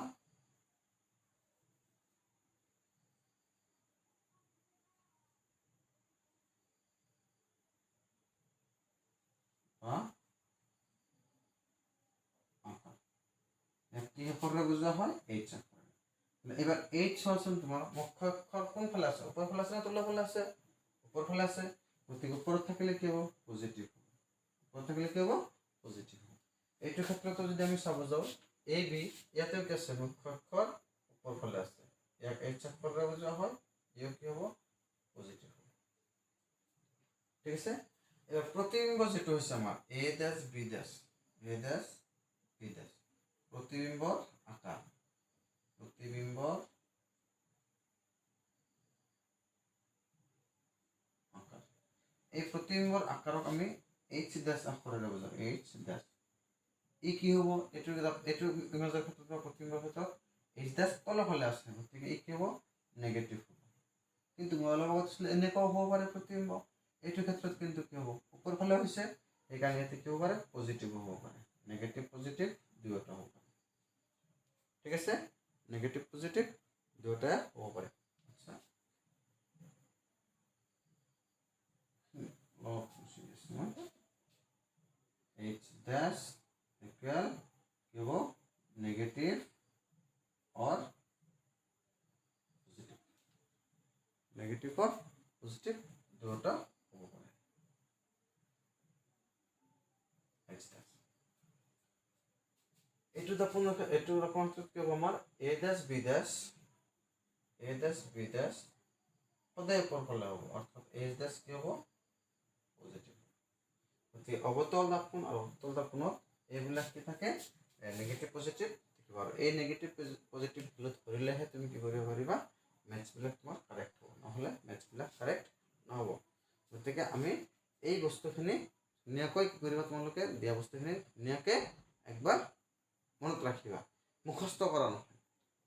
বা আকাৰ কি আখৰেৰে বুজোৱা হয় এইচ আখৰেৰে এবাৰ এইচ হোৱাচোন তোমাৰ মুখ্য অক্ষৰ কোনফালে আছে ওপৰ ফালে আছে নে তলৰ ফালে আছে ওপৰ ফালে আছে গতিকে ওপৰত থাকিলে কি হ'ব পজিটিভ ওপৰত থাকিলে কি হ'ব পজিটিভ হ'ব এইটো ক্ষেত্ৰতো যদি আমি চাব যাওঁ এ বি ইয়াতেও কি আছে মুখ্য অক্ষৰ ওপৰ ফালে আছে ইয়াক এইচ আখৰেৰে বুজোৱা হয় ইও কি হ'ব পজিটিভ হ'ব ঠিক আছে এবার প্রতিবিম্ব যেটা হচ্ছে আমার এ ড্যাশ বি ড্যাশ প্রতিবিম্বর আকার প্রতিবিম্বর আকার এই প্রতিবিম্বর আকারক আমি এইচ ড্যাশ আখৰেৰে বুজাম এইচ ড্যাশ ই কি হ'ব এইটো ইমেজৰ ক্ষেত্ৰত বা প্ৰতিবিম্বৰ ক্ষেত্ৰত এইচ ড্যাশ তলফালে আছে গতিকে ই কি হ'ব নেগেটিভ হ'ব কিন্তু মই অলপ আগত এনেকুৱাও হ'ব পাৰে প্ৰতিবিম্ব এইটো ক্ষেত্ৰত কিন্তু কি হ'ব ওপৰ ফালে হৈছে সেইকাৰণে ইয়াতে কি হ'ব পাৰে পজিটিভ হ'ব পাৰে নেগেটিভ পজিটিভ দুয়োটা হ'ব পাৰে ঠিক আছে নেগেটিভ পজিটিভ দুয়োটা হ'ব পাৰে আচ্ছা এইচ ড্যাশ ইকুৱেল কি হ'ব নেগেটিভ और পজিটিভ নেগেটিভ और পজিটিভ দুয়োটা হ'ব পাৰে এইটো ৰকমটোত কি হ'ব আমাৰ এ ড্যাশ বি ড্যাশ সদায় ওপৰ ফালে হ'ব অৰ্থাৎ এইচ ড্যাশ কি হ'ব পজিটিভ গতিকে অৱতল দাপোন আৰু অৱতল দাপোনত এইবিলাক কি থাকে নেগেটিভ পজিটিভ থাকিব আৰু এই নেগেটিভ পজিটিভ ধৰিলেহে তুমি কি কৰিব পাৰিবা মেথছবিলাক তোমাৰ কাৰেক্ট হ'ব নহ'লে মেথছবিলাক কাৰেক্ট নহ'ব গতিকে আমি এই বস্তুখিনি ধুনীয়াকৈ কি কৰিবা তোমালোকে দিয়া বস্তুখিনি ধুনীয়াকৈ একবাৰ মনত ৰাখিবা মুখস্থ কৰা নহয়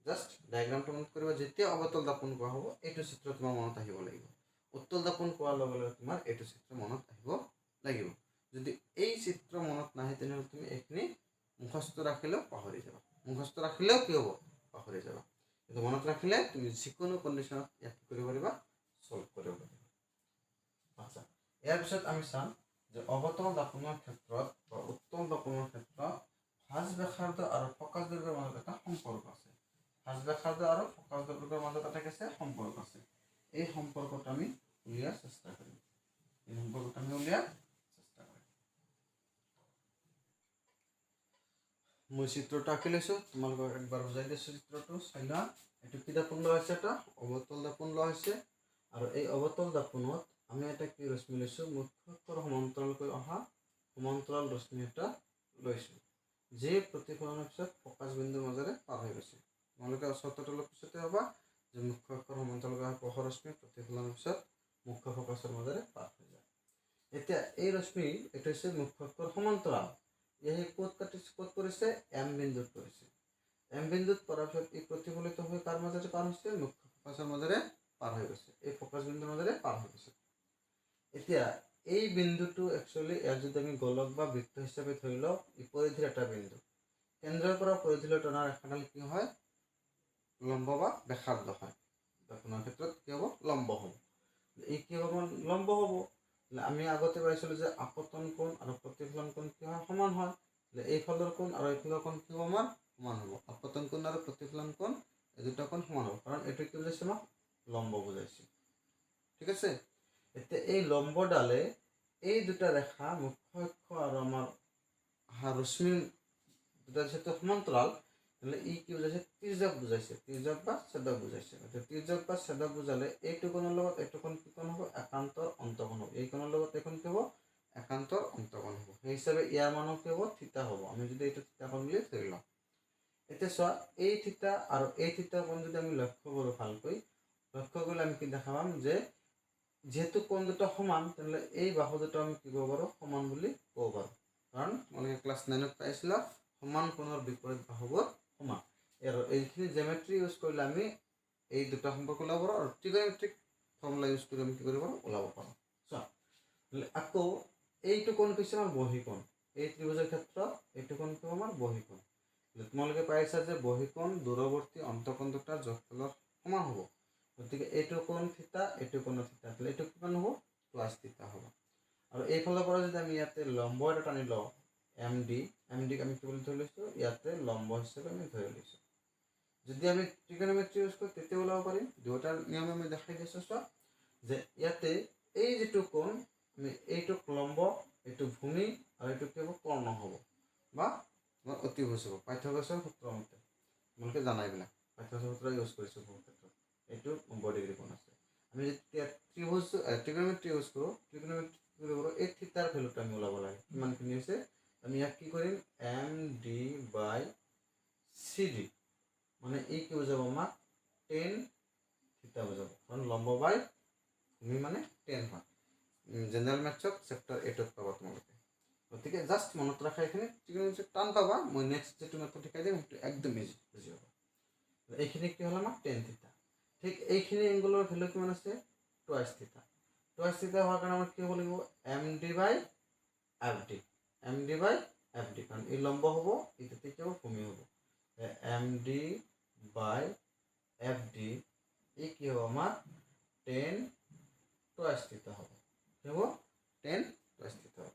জাষ্ট ডায়েগ্ৰামটো মনত কৰিবা যেতিয়া অৱতল দাপোন কোৱা হ'ব এইটো চিত্ৰ তোমাৰ মনত আহিব লাগিব উত্তল দাপোন কোৱাৰ লগে লগে তোমাৰ এইটো চিত্ৰ মনত আহিব লাগিব যদি এই চিত্ৰ মনত নাহে তেনেহ'লে তুমি এইখিনি মুখস্থ ৰাখিলেও পাহৰি যাবা মুখস্থ ৰাখিলেও কি হ'ব পাহৰি যাবা কিন্তু মনত ৰাখিলে তুমি যিকোনো কণ্ডিশ্যনত ইয়াক কি কৰিব পাৰিবা সলভ কৰিব পাৰিবা আচ্ছা ইয়াৰ পিছত আমি চাম যে অৱতল দাপোনৰ ক্ষেত্ৰত বা উত্তল দাপোনৰ ক্ষেত্ৰত ভাঁজ ব্যাসাৰ্ধ আৰু ফকাচ দৈৰ্ঘ্যৰ মাজত এটা সম্পৰ্ক আছে ভাঁজ ব্যাসাৰ্ধ আৰু ফকাচ দৈৰ্ঘ্যৰ মাজত এটা আছে সম্পৰ্ক আছে এই সম্পৰ্কটো আমি উলিয়াৰ চেষ্টা কৰিম এই সম্পৰ্কটো আমি উলিয়াৰ চেষ্টা কৰিম মই চিত্ৰটো আঁকি লৈছোঁ তোমালোকক একবাৰ বুজাই দিছোঁ চিত্ৰটো চাই লোৱা এইটো কি দাপোন লোৱা হৈছে এটা অৱতল দাপোন লোৱা হৈছে আৰু এই অৱতল দাপোনত আমি এটা কি ৰশ্মি লৈছোঁ মুখ্য অক্ষৰ সমান্তৰালকৈ অহা সমান্তৰাল ৰশ্মি এটা লৈছোঁ যি প্ৰতিফলনৰ পিছত ফকাচ বিন্দুৰ মাজেৰে পাৰ হৈ গৈছে তোমালোকে চৰ্তটো অলপ পিছতে হ'বা যে মুখ্য অক্ষৰ সমান্তৰালকৈ অহা পহ ৰশ্মি প্ৰতিফলনৰ পিছত মুখ্য ফকাচৰ মাজেৰে পাৰ হৈ যায় এতিয়া এই ৰশ্মি এইটো হৈছে মুখ্য অক্ষৰ সমান্তৰাল ক'ত পৰিছে এম বিন্দুত পৰিছে এম বিন্দুত পৰাৰ পিছত ই প্ৰতিফলিত হৈ কাৰ মাজেৰে পাৰ হৈছে মুখ্য ফকাচৰ মাজেৰে পাৰ হৈ গৈছে এই ফকাচ বিন্দুৰ মাজেৰে পাৰ হৈ গৈছে এতিয়া এই বিন্দুটো একচুৱেলি ইয়াক যদি আমি গোলক বা বৃত্ত হিচাপে ধৰি লওঁ ই পৰিধিৰ এটা বিন্দু কেন্দ্ৰৰ পৰা পৰিধিলৈ টনা ৰেখাডাল কি হয় লম্ব বা ব্যাসাৰ্ধ হয় দাপোনৰ ক্ষেত্ৰত কি হ'ব লম্ব হ'ব এই কি হ'ব লম্ব হ'ব আমি আগতে পাইছিলোঁ যে আপতন কোণ আৰু প্ৰতিফলন কোণ কি হয় সমান হয় এইফালৰ কোণ আৰু এইফালৰ কোণ কি হ'ব আমাৰ সমান হ'ব। আপতন কোণ আৰু প্ৰতিফলন কোণ এই দুটা কোণ সমান হ'ব, কাৰণ এইটো কি বুজাইছে আমাক লম্ব বুজাইছে। ঠিক আছে। এতিয়া এই লম্বডালে এই দুটা ৰেখা মুখ্য অক্ষ আৰু আমাৰ ৰশ্মি দুটা যিহেতু সমান্তৰাল, তাহলে ই কি বুজাইছে তিৰ্যক বুজাইছে, তিৰ্যক বা ছেদক বুজাইছে। তিৰ্যক বা ছেদক বুজালে এইটো কোণৰ লগত এইটো কোণ কি কোণ হ'ব একান্তৰ অন্তকোণ হ'ব। এই কোণৰ লগত এইখন কি হ'ব একান্তৰ অন্তকোণ হ'ব। সেই হিচাপে ইয়াৰ মানো কি হ'ব থিতা হ'ব। আমি যদি এইটো থিতা কোণ বুলি ধৰি লওঁ, এতিয়া চোৱা এই থিতা আৰু এই থিতা কোণ যদি আমি লক্ষ্য কৰোঁ ভালকৈ, লক্ষ্য কৰিলে আমি কি দেখা পাম যে যেহেতু কোণ দুটা সমান, তেনেহ'লে এই বাহু দুটা আমি কি ক'ব পাৰোঁ সমান বুলি ক'ব পাৰোঁ। কাৰণ তোমালোকে ক্লাছ 9ত পাইছিলা সমান কোণৰ বিপৰীত বাহুবোৰ সমান। আৰু এইখিনি জেমেট্ৰি ইউজ কৰিলে আমি এই দুটা সম্পৰ্ক ওলাব পাৰোঁ, আৰু ট্ৰিগনমেট্ৰিক ফৰ্মুলা ইউজ কৰি আমি কি কৰিব পাৰোঁ ওলাব পাৰোঁ। চোৱা আকৌ এইটো কোণ হৈছে আমাৰ বহীকোণ। এই ত্ৰিভুজৰ ক্ষেত্ৰত এইটো কোণ কি আমাৰ বহীকোণ। তোমালোকে পাইছা যে বহীকোণ দূৰৱৰ্তী অন্তকোণ দুটাৰ যোগফলৰ সমান হ'ব। গতিকে এইটো কোণ থিতা, এইটো কোণ থিতা, তাহলে এইটো কিমান হ'ব প্লাছ থিতা হ'ব। আৰু এইফালৰ পৰা যদি আমি ইয়াতে লম্ব এটা টানি লওঁ এম ডিক আমি কি বুলি ধৰি লৈছোঁ ইয়াতে লম্ব হিচাপে আমি ধৰি লৈছোঁ। যদি আমি ট্ৰিগনমেট্ৰি ইউজ কৰোঁ তেতিয়া ওলাব পাৰিম। দুয়োটাৰ নিয়ম আমি দেখাই দিছোঁ। চোৱা যে ইয়াতে এই যিটো কোণ আমি এইটোক লম্ব, এইটো ভূমি আৰু এইটো কি হ'ব কৰ্ণ হ'ব বা অতিভুজ হ'ব পাইথাগোৰাছৰ সূত্ৰ মতে। তোমালোকে জানাই এইবিলাক পাইথাগোৰাছৰ সূত্ৰ ইউজ কৰিছোঁ বহু ক্ষেত্ৰত। এইটো 90 ডিগ্ৰী কোণ আছে। আমি যেতিয়া ত্ৰিভুজ ট্ৰিগনমেট্ৰি ইউজ কৰোঁ, এই থিতাৰ ভেলুটো আমি ওলাব লাগে কিমানখিনি হৈছে। আমি ইয়াক কি কৰিম এম ডি বাই চি ডি, মানে এই কি বুজাব আমাক টেন থিতা বুজাব, কাৰণ লম্ব বাই ভূমি মানে টেন হয়। জেনেৰেল মেথছত চেপ্টাৰ 8ত পাবা তোমালোকে। গতিকে জাষ্ট মনত ৰখা এইখিনি ট্ৰিগনমেট্ৰি টান পাবা, মই নেক্সট যিটো মেথড শিকাই দিম সেইটো একদম ইজি বুজি পাবা। এইখিনি কি হ'ল আমাৰ টেন থিতা। ঠিক এইখিনি এংগলৰ ভেলু কিমান আছে টুৱাইচ থিতা। টুৱাইচ থিতা হোৱাৰ কাৰণে আমাৰ কি হ'ব লাগিব এম ডি বাই এফ ডি, এম ডি বাই এফ ডি, কাৰণ এই লম্ব হ'ব এইটো কি হ'ব ভূমি হ'ব। এম ডি বাই এফ ডি এই কি হ'ব আমাৰ টেন টুৱাইচ থিতা হ'ব। কি হ'ব টেন টুৱাইচ থিতা হ'ব।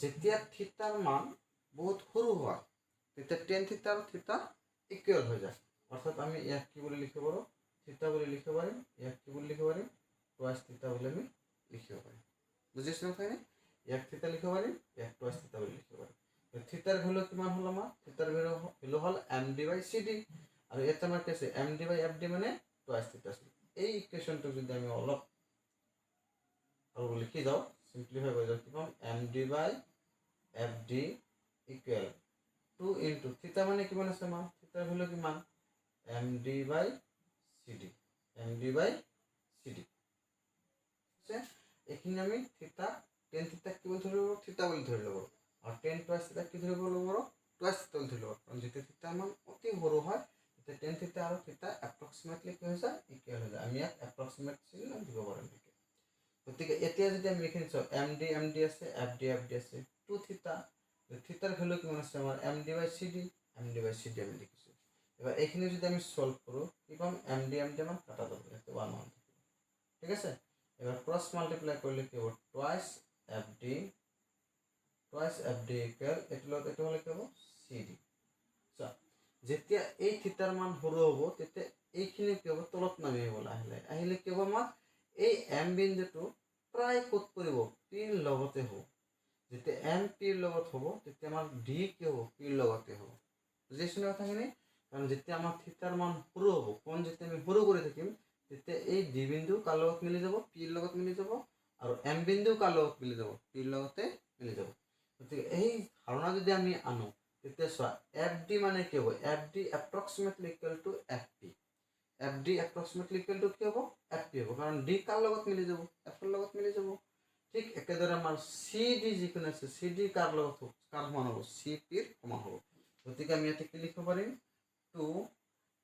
যেতিয়া থিতাৰ মান বহুত সৰু হয় তেতিয়া টেন থিতা আৰু থিতা ইকুৱেল হৈ যায়। অৰ্থাৎ আমি ইয়াক কি বুলি লিখিব পাৰোঁ থিতা বুলি লিখিব পাৰিম, ইয়াক কি বুলি লিখিব পাৰিম টুৱাইচ থিতা বুলি আমি লিখিব পাৰিম। বুজিছোঁ কথাখিনি? ইয়াক থিতা লিখিব পাৰিম, ইয়াক টুৱাইচ থিতা বুলি লিখিব পাৰিম। থিতাৰ ভেলু কিমান হ'ল আমাৰ থিতাৰ ভেলু হ'ল এম ডি বাই চি ডি, আৰু ইয়াতে আমাৰ কি আছে এম ডি বাই এফ ডি মানে টুৱাইচ থিতা আছিল। এই ইকুৱেশ্যনটো যদি আমি অলপ আৰু লিখি যাওঁ সিম্পলিফাই কৰি যাওঁ কি পাম এম ডি বাই এফ ডি ইকুৱেল 2 ইনটু থিতা মানে কিমান আছে আমাৰ থিতাৰ ভেলু কিমান এম ডি বাই চি ডি, এম ডি বাই চি ডি। এইখিনি আমি থিতা টেন থিতাক কি বুলি ধৰিব থিতা বুলি ধৰি ল'ব, আৰু টেন টুৱাইচ থিতাক কি ধৰিব লাগিব টুৱাইচ থিতা বুলি ধৰি ল'ব। কাৰণ যেতিয়া থিতা মান অতি সৰু হয় তেতিয়া টেন থিতা আৰু থিতা এপ্ৰক্সিমেটলি কি হৈ যায় ইকুৱেল হৈ যায়। আমি ইয়াক এপ্ৰক্সিমেট চিহ্ন দিব পাৰিম। গতিকে এতিয়া যদি আমি এইখিনি চাওঁ এম ডি আছে, এফ ডি আছে, টু থিতা, থিতাৰ ভেলু কিমান আছে আমাৰ এম ডি বাই চি ডি, এম ডি বাই চি ডি আমি লিখিছোঁ। এবার এইখিনি যদি আমি সলভ কৰোঁ কি পাম এম ডি আমাৰ কাটা যাব, ইয়াতে 1 1 থাকিব। ঠিক আছে। এবার ক্রস মাল্টিপ্লাই করলে কি হবে টুয়াইস এফ ডি ইকুয়াল এটা হলে কি হবে সি ডি। যেতিয়া এই থিতাৰ মান সৰু হ'ব তেতিয়া এইখিনি কি হ'ব তলত নামি আহিব লাহে আহিলে কি হ'ব আমাৰ এই এম বিন্দুটো প্ৰায় ক'ত পৰিব পিৰ লগতে হ'ব। যেতিয়া এম পিৰ লগত হ'ব তেতিয়া আমাৰ ডি কি হ'ব পিৰ লগতে হ'ব। বুজিছোঁ না কথাখিনি? কাৰণ যেতিয়া আমাৰ থিতাৰ মান সৰু হ'ব কোণ যেতিয়া আমি সৰু কৰি থাকিম তেতিয়া এই ডি বিন্দু কাৰ লগত মিলি যাব পিৰ লগত মিলি যাব, আৰু এম বিন্দু কাৰ লগত মিলি যাব পিৰ লগতে মিলি যাব। গতিকে এই ধাৰণা যদি আমি আনো তেতিয়া চোৱা এফ ডি মানে কি হ'ব F D approximately equal two F P, F D approximately equal two কি হ'ব এফ পি হ'ব, কাৰণ ডি কাৰ লগত মিলি যাব এফৰ লগত মিলি যাব। ঠিক একেদৰে আমাৰ চি ডি যিখিনি আছে চি ডি কাৰ লগত কাৰ সমান হ'ব চি পিৰ সমান হ'ব। গতিকে আমি ইয়াতে কি লিখিব পাৰিম টু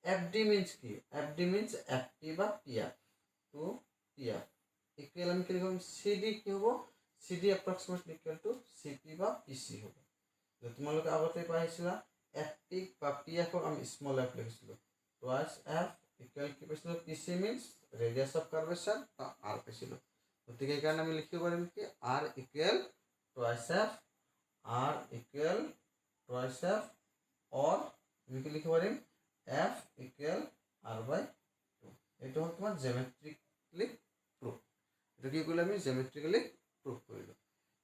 এফ ডি মিন্স কি F D means F P বা P F, two P F equal আমি কি লিখিম চি ডি কি হ'ব C D approximately equal to C P বা পি চি হ'ব। তোমালোকে আগতে পাইছিলা এফ পি বা পি এফক আমি স্মল এফ লিখিছিলোঁ, টুৱাইস এফ ইকুৱেল কি পাইছিলোঁ P C means radius of curvature বা আৰ পাইছিলোঁ। গতিকে এইকাৰণে আমি লিখিব পাৰিম কি R equal twice F r equal twice F or আমি কি লিখিব পাৰিম f ইকুৱেল r বাই 2 এইটো হ'ল তোমাৰ জেমেট্ৰিকেলি প্ৰুফ এইটো কি কৰিলোঁ আমি জেমেট্ৰিকেলি প্ৰুফ কৰিলোঁ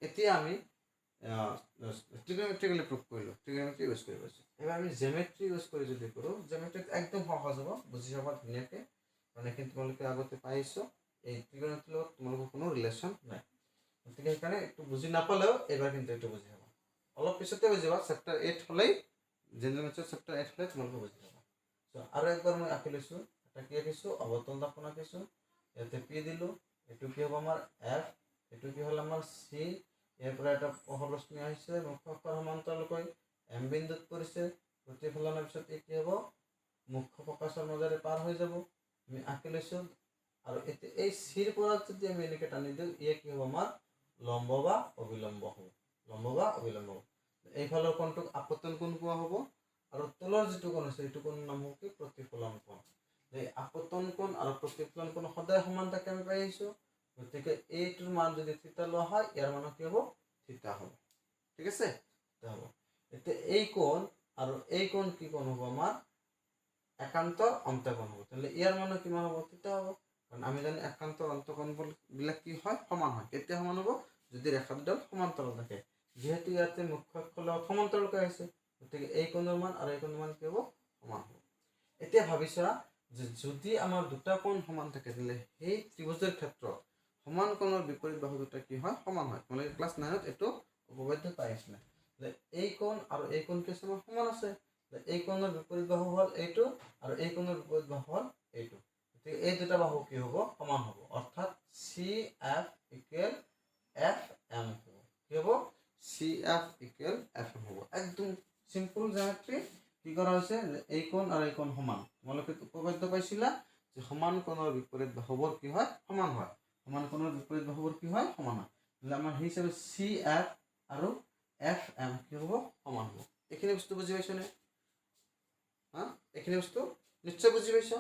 এতিয়া আমি ট্ৰিগনমেট্ৰিকেলি প্ৰুফ কৰিলোঁ ট্ৰিগনমেট্ৰি ইউজ কৰি পাইছোঁ এবাৰ আমি জেমেট্ৰি ইউজ কৰি যদি কৰোঁ জেমেট্ৰিক একদম সহজ হ'ব বুজি পাবা ধুনীয়াকৈ কাৰণ এইখিনি তোমালোকে আগতে পাইছোঁ এই ট্ৰিগনমেট্ৰিৰ লগত তোমালোকৰ কোনো ৰিলেশ্যন নাই গতিকে সেইকাৰণে এইটো বুজি নাপালেও এইবাৰ কিন্তু এইটো বুজি পাবা অলপ পিছতে বুজি পাবা চেপ্টাৰ 8 হ'লেই জেনেৰেল মেথছৰ চেপ্টাৰ 8 হ'লে তোমালোকে বুজি পাবা আৰু একবাৰ মই আঁকি লৈছোঁ এটা কি আঁকিছোঁ অৱতল দাপোন আঁকিছোঁ ইয়াতে পি দিলোঁ এইটো কি হ'ব আমাৰ এফ এইটো কি হ'ল আমাৰ চি ইয়াৰ পৰা এটা পোহৰ ৰশ্মি আহিছে মুখ্য অক্ষৰ সমান্তৰালকৈ এম বিন্দুত পৰিছে প্ৰতিফলনৰ পিছত এই কি হ'ব মুখ্য প্ৰকাশৰ মাজেৰে পাৰ হৈ যাব আমি আঁকি লৈছোঁ আৰু এতিয়া এই চিৰ পৰা যদি আমি এনেকৈ টানি দিওঁ ইয়ে কি হ'ব আমাৰ লম্ব বা অবিলম্ব হ'ব লম্ব বা অবিলম্ব হ'ব এইফালৰ কোণটোক আপতন কোণ কোৱা হ'ব আৰু তলৰ যিটো কোণ আছে এইটো কোণ নাম হ'ব কি প্ৰতিফলন কোণ এই আপতন কোণ আৰু প্ৰতিফলন কোণ সদায় সমান থাকে আমি পাই আহিছোঁ গতিকে এইটোৰ মান যদি থিতা লোৱা হয় ইয়াৰ মান কি হ'ব থিতা হ'ব ঠিক আছে থিতা হ'ব এতিয়া এই কোণ আৰু এই কোণ কি কোণ হ'ব আমাৰ একান্তৰ অন্তঃকোণ হ'ব তাহলে ইয়াৰ মান কিমান হ'ব থিতা হ'ব কাৰণ আমি জানো একান্তৰ অন্তঃকোণবিলাক কি হয় সমান হয় কেতিয়া সমান হ'ব যদি ৰেখা দুডাল সমান্তৰাল থাকে যেহেতু ইয়াতে মুখ্য অক্ষৰ লগত সমান্তৰালকৈ আছে গতিকে এই কোণৰ মান আৰু এই কোণৰ মান কি হ'ব সমান হ'ব এতিয়া ভাবিছা যে যদি আমাৰ দুটা কোণ সমান থাকে তাহলে সেই ত্ৰিভুজৰ ক্ষেত্ৰত সমান কোণৰ বিপৰীত বাহু দুটা কি হয় সমান হয় তোমালোকে ক্লাছ 9ত এইটো উপপাদ্য পাই আছিলা যে এই কোণ আৰু এই কোণ কি সমান আছে এই কোণৰ বিপৰীত বাহু হ'ল এইটো আৰু এই কোণৰ বিপৰীত বাহু হ'ল এইটো গতিকে এই দুটা বাহু কি হ'ব সমান হ'ব অৰ্থাৎ C F equal F M হ'ব কি হ'ব C F equal F M হ'ব একদম সিম্পল জ্যামিতি কি কৰা হৈছে এই কোণ আৰু এই কোণ সমান তোমালোকে উপপাদ্য পাইছিলা যে সমান কোণৰ বিপৰীত বাহুবোৰ কি হয় সমান হয় সমান কোণৰ বিপৰীত বাহুবোৰ কি হয় সমান হয় তাহলে আমাৰ সেই হিচাপে চি এফ আৰু এফ এম কি হ'ব সমান হ'ব এইখিনি বস্তু বুজি পাইছনে এইখিনি বস্তু নিশ্চয় বুজি পাইছ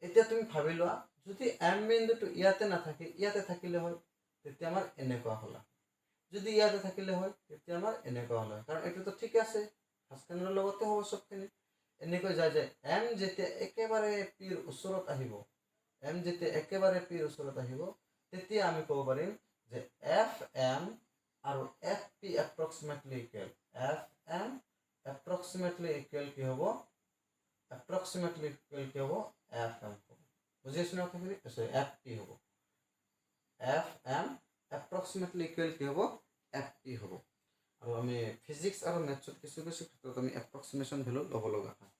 এতিয়া তুমি ভাবি লোৱা যদি এম বিন্দুটো ইয়াতে নাথাকে ইয়াতে থাকিলে হয় তেতিয়া আমাৰ এনেকুৱা হ'ল যদি ইয়াতে থাকিলে হয় তেতিয়া আমাৰ এনেকুৱা হ'ল কাৰণ এইটোতো ঠিক আছে হাছকেন্দ্ৰৰ লগতে হ'ব সবখিনি এনেকৈ যায় যে এম যেতিয়া একেবাৰে পিৰ ওচৰত আহিব এম যেতিয়া একেবাৰে পিৰ ওচৰত আহিব তেতিয়া আমি ক'ব পাৰিম যে এফ এম আৰু F P approximately equal F M approximately equal কি হ'ব এপ্ৰক্সিমেটলি ইকুৱেল কি হ'ব এফ এম হ'ব বুজি আছো না কথাখিনি এফ পি হ'ব এফ এম এপ্ৰক্সিমেটলি ইকুৱেল কি হ'ব এফ পি হ'ব আৰু আমি ফিজিক্স আৰু মেথছত কিছু কিছু ক্ষেত্ৰত আমি এপ্ৰক্সিমেশ্যন ভেলু ল'ব লগা হয়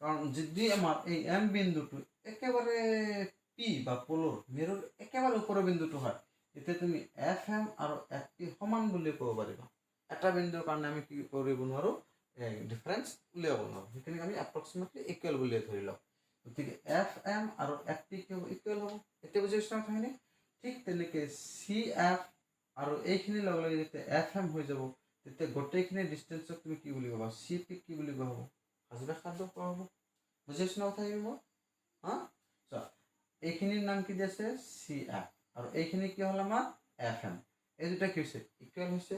কাৰণ যদি আমাৰ এই এম বিন্দুটো একেবাৰে পি বা পলৰ মেৰুৰ একেবাৰে ওপৰৰ বিন্দুটো হয় তেতিয়া তুমি এফ এম আৰু এফ পি সমান বুলি ক'ব পাৰিবা এটা বিন্দুৰ কাৰণে আমি কি কৰিব নোৱাৰোঁ ডিফাৰেঞ্চ উলিয়াব নোৱাৰোঁ সেইখিনি আমি এপ্ৰক্সিমেটলি ইকুৱেল বুলি ধৰি লওঁ গতিকে এফ এম আৰু এফ পি কি হ'ব ইকুৱেল হ'ব এতিয়া বুজি পাইছা কথাখিনি ঠিক তেনেকৈ চি এফ আৰু এইখিনি লগে লগে যেতিয়া এফ এম হৈ যাব তেতিয়া গোটেইখিনি ডিষ্টেঞ্চক তুমি কি বুলি ক'বা চি পি কি বুলি কোৱা হ'ব হাজবেক খাদ্য কোৱা হ'ব বুজি পাইছা না কথাখিনি মই এইখিনিৰ নাম কি দি আছে চি এফ আৰু এইখিনি কি হ'ল আমাৰ এফ এম এই দুটা কি হৈছে ইকুৱেল হৈছে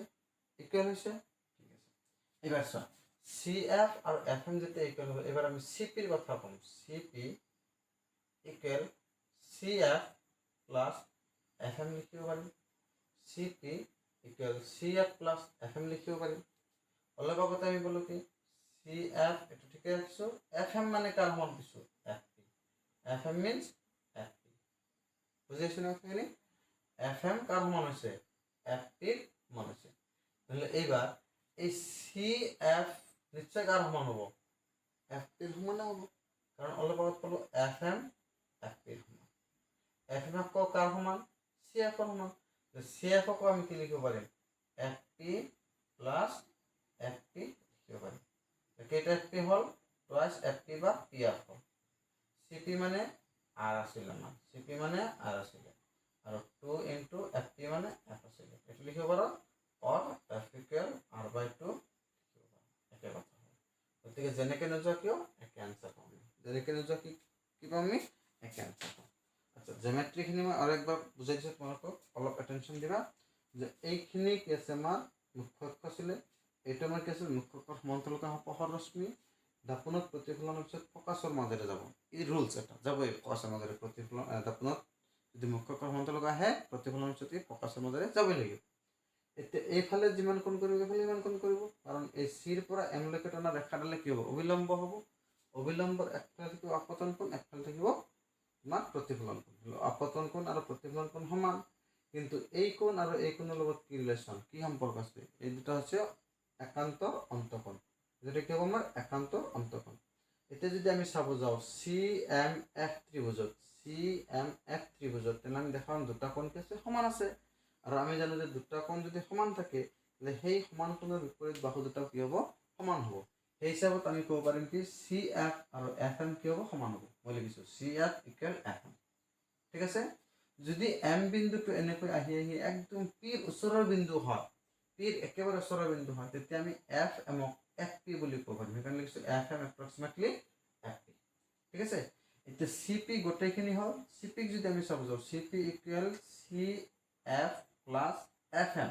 ঠিক আছে এইবাৰ চোৱা চি এফ আৰু এফ এম যেতিয়া ইকুৱেল হ'ব এবাৰ আমি চি পিৰ কথা ক'ম C P equal C F plus F M লিখিব পাৰিম C P equal C F plus F M লিখিব পাৰিম অলপ আগতে আমি ক'লোঁ কি চি এফ এইটো ঠিকে ৰাখিছোঁ এফ এম মানে কাৰ সমান দিছোঁ F P F M means F P বুজি পাইছোঁ না কথাখিনি এফ এম কাৰ সমান হৈছে এফ পিৰ সমান হৈছে নহ'লে এইবাৰ এই চি এফ নিশ্চয় কাৰ সমান হ'ব এফ পিৰ সমানে হ'ব কাৰণ অলপ আগত ক'লোঁ এফ এম এফ পিৰ সমান এফ এম আকৌ কাৰ সমান চি এফৰ সমান চি এফকো আমি কি লিখিব পাৰিম F P plus F P লিখিব পাৰিম কেইটা এফ পি হ'ল টুৱাইচ এফ পি বা পি এফ হ'ল চি পি মানে আৰ আছিলে আমাৰ চি পি মানে আৰ আছিলে আৰু 2 ইনটু এফ পি মানে এফ আছিলে এইটো লিখিব পাৰোঁ অৰ এফ ইকুৱেল আৰ বাই 2 লিখিব পাৰোঁ একে কথা হ'ল গতিকে যেনেকৈ নোযোৱা কিয় একে আনচাৰ পাম যেনেকৈ নোযোৱা কি পাম আমি একে আনচাৰ পাম আচ্ছা জেমেট্ৰিখিনি মই আৰু একবাৰ বুজাই দিছোঁ তোমালোকক অলপ এটেনশ্যন দিবা যে এইখিনি কি আছে আমাৰ মুখ্য অক্ষ আছিলে এইটো আমাৰ কি আছিল মুখ্য অক্ষৰ সমান্তৰালকৈ পোহৰ ৰশ্মি দাপোনত প্ৰতিফলনৰ পিছত ফকাছৰ মাজেৰে যাব এই ৰুলছ এটা যাবই ফকাছৰ মাজেৰে প্ৰতিফলন দাপোনত যদি মুখ্য অক্ষৰ সমান্তৰালকৈ আহে প্ৰতিফলনৰ পিছত এই ফকাছৰ মাজেৰে যাবই লাগিব এতিয়া এইফালে যিমান কোণ কৰিব এইফালে ইমান কোণ কৰিব কাৰণ এই চিৰ পৰা এমলৈকে টনা ৰেখাডালে কি হ'ব অবিলম্ব হ'ব অবিলম্বৰ একফালে থাকিব আপতন কোণ একফালে থাকিব তোমাৰ প্ৰতিফলন কোণ আপতন কোণ আৰু প্ৰতিফলন কোণ সমান কিন্তু এই কোণ আৰু এই কোণৰ লগত কি ৰিলেশ্যন কি সম্পৰ্ক আছে এই দুটা হৈছে একান্তৰ অন্তঃকোণ যেটা কি হ'ব আমাৰ একান্তৰ অন্তঃকোণ এতিয়া যদি আমি চাব যাওঁ CMF ত্ৰিভুজত তেনে আমি দেখাম দুটা কোণ কি আছে সমান আছে আৰু আমি জানো যে দুটা কোণ যদি সমান থাকে তাহলে সেই সমান কোণৰ বিপৰীত বাহু দুটা কি হ'ব সমান হ'ব সেই হিচাপত আমি ক'ব পাৰিম কি CF আৰু FM কি হ'ব সমান হ'ব মই লিখিছো CF = FM ঠিক আছে যদি M বিন্দুটো এনেকৈ আহি আহি একদম পিৰ ওচৰৰ বিন্দু হয় পিৰ একেবাৰে ওচৰৰ বিন্দু হয় তেতিয়া আমি FM ক FP বুলি ক'ব পাৰিম সেইকাৰণে লিখিছো FM approximately FP ঠিক আছে এতিয়া CP গোটেইখিনি হ'ল CP ক যদি আমি চাব যাওঁ CP = CF + FM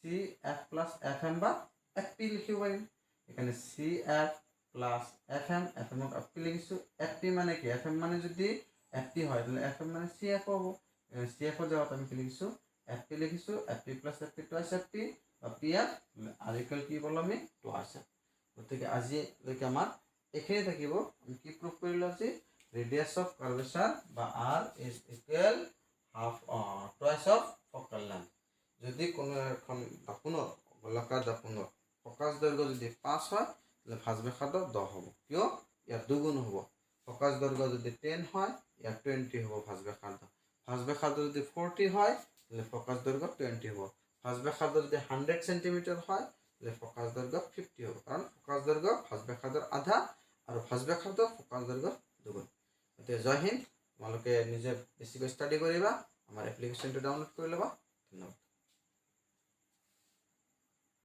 CF + FM বা FP লিখিব পাৰিম এখানে CF + FM FM ক FP লিখিছো FP মানে কি FM মানে যদি FP হয় তাহলে FM মানে CF হ'ব CF এর জায়গাত আমি কি লিখিছো FP লিখিছো FP + FP twice FP বা PF আর ইকুয়াল কি বললাম আমি twice FP গতিকে আজি লৈকে আমাৰ এখানে থাকিব আমি কি প্ৰুফ কৰিলো আজি রেডিয়াস অফ কার্ভেচার বা r is equal half twice of focal length যদি কোনো এখন দাপোনৰ গোলাকাৰ দাপোনৰ ফকাস দৈৰ্ঘ্য যদি 5 হয় তাহলে ভাঁজ ব্যাসাৰ্ধ 10 হ'ব কিয় ইয়াৰ দুগুণ হ'ব ফকাস দৈৰ্ঘ্য যদি 10 হয় ইয়াৰ 20 হ'ব ভাঁজ ব্যাসাৰ্ধ যদি 40 হয় তাহলে ফকাস দৈৰ্ঘ্য 20 হ'ব ভাঁজ ব্যাসাৰ্ধ যদি 100 সেন্টিমিটাৰ হয় তাহলে ফকাস দৈৰ্ঘ্য 50 হ'ব কাৰণ ফকাস দৈৰ্ঘ্য ভাঁজ ব্যাসাৰ্ধৰ আধা আৰু ভাঁজ ব্যাসাৰ্ধ ফকাস দৈৰ্ঘ্য দুগুণ এতিয়া জয় হিন্দ তোমালোকে নিজে বেছিকৈ ষ্টাডি কৰিবা আমাৰ এপ্লিকেশ্যনটো ডাউনলোড কৰি ল'বা ধন্যবাদ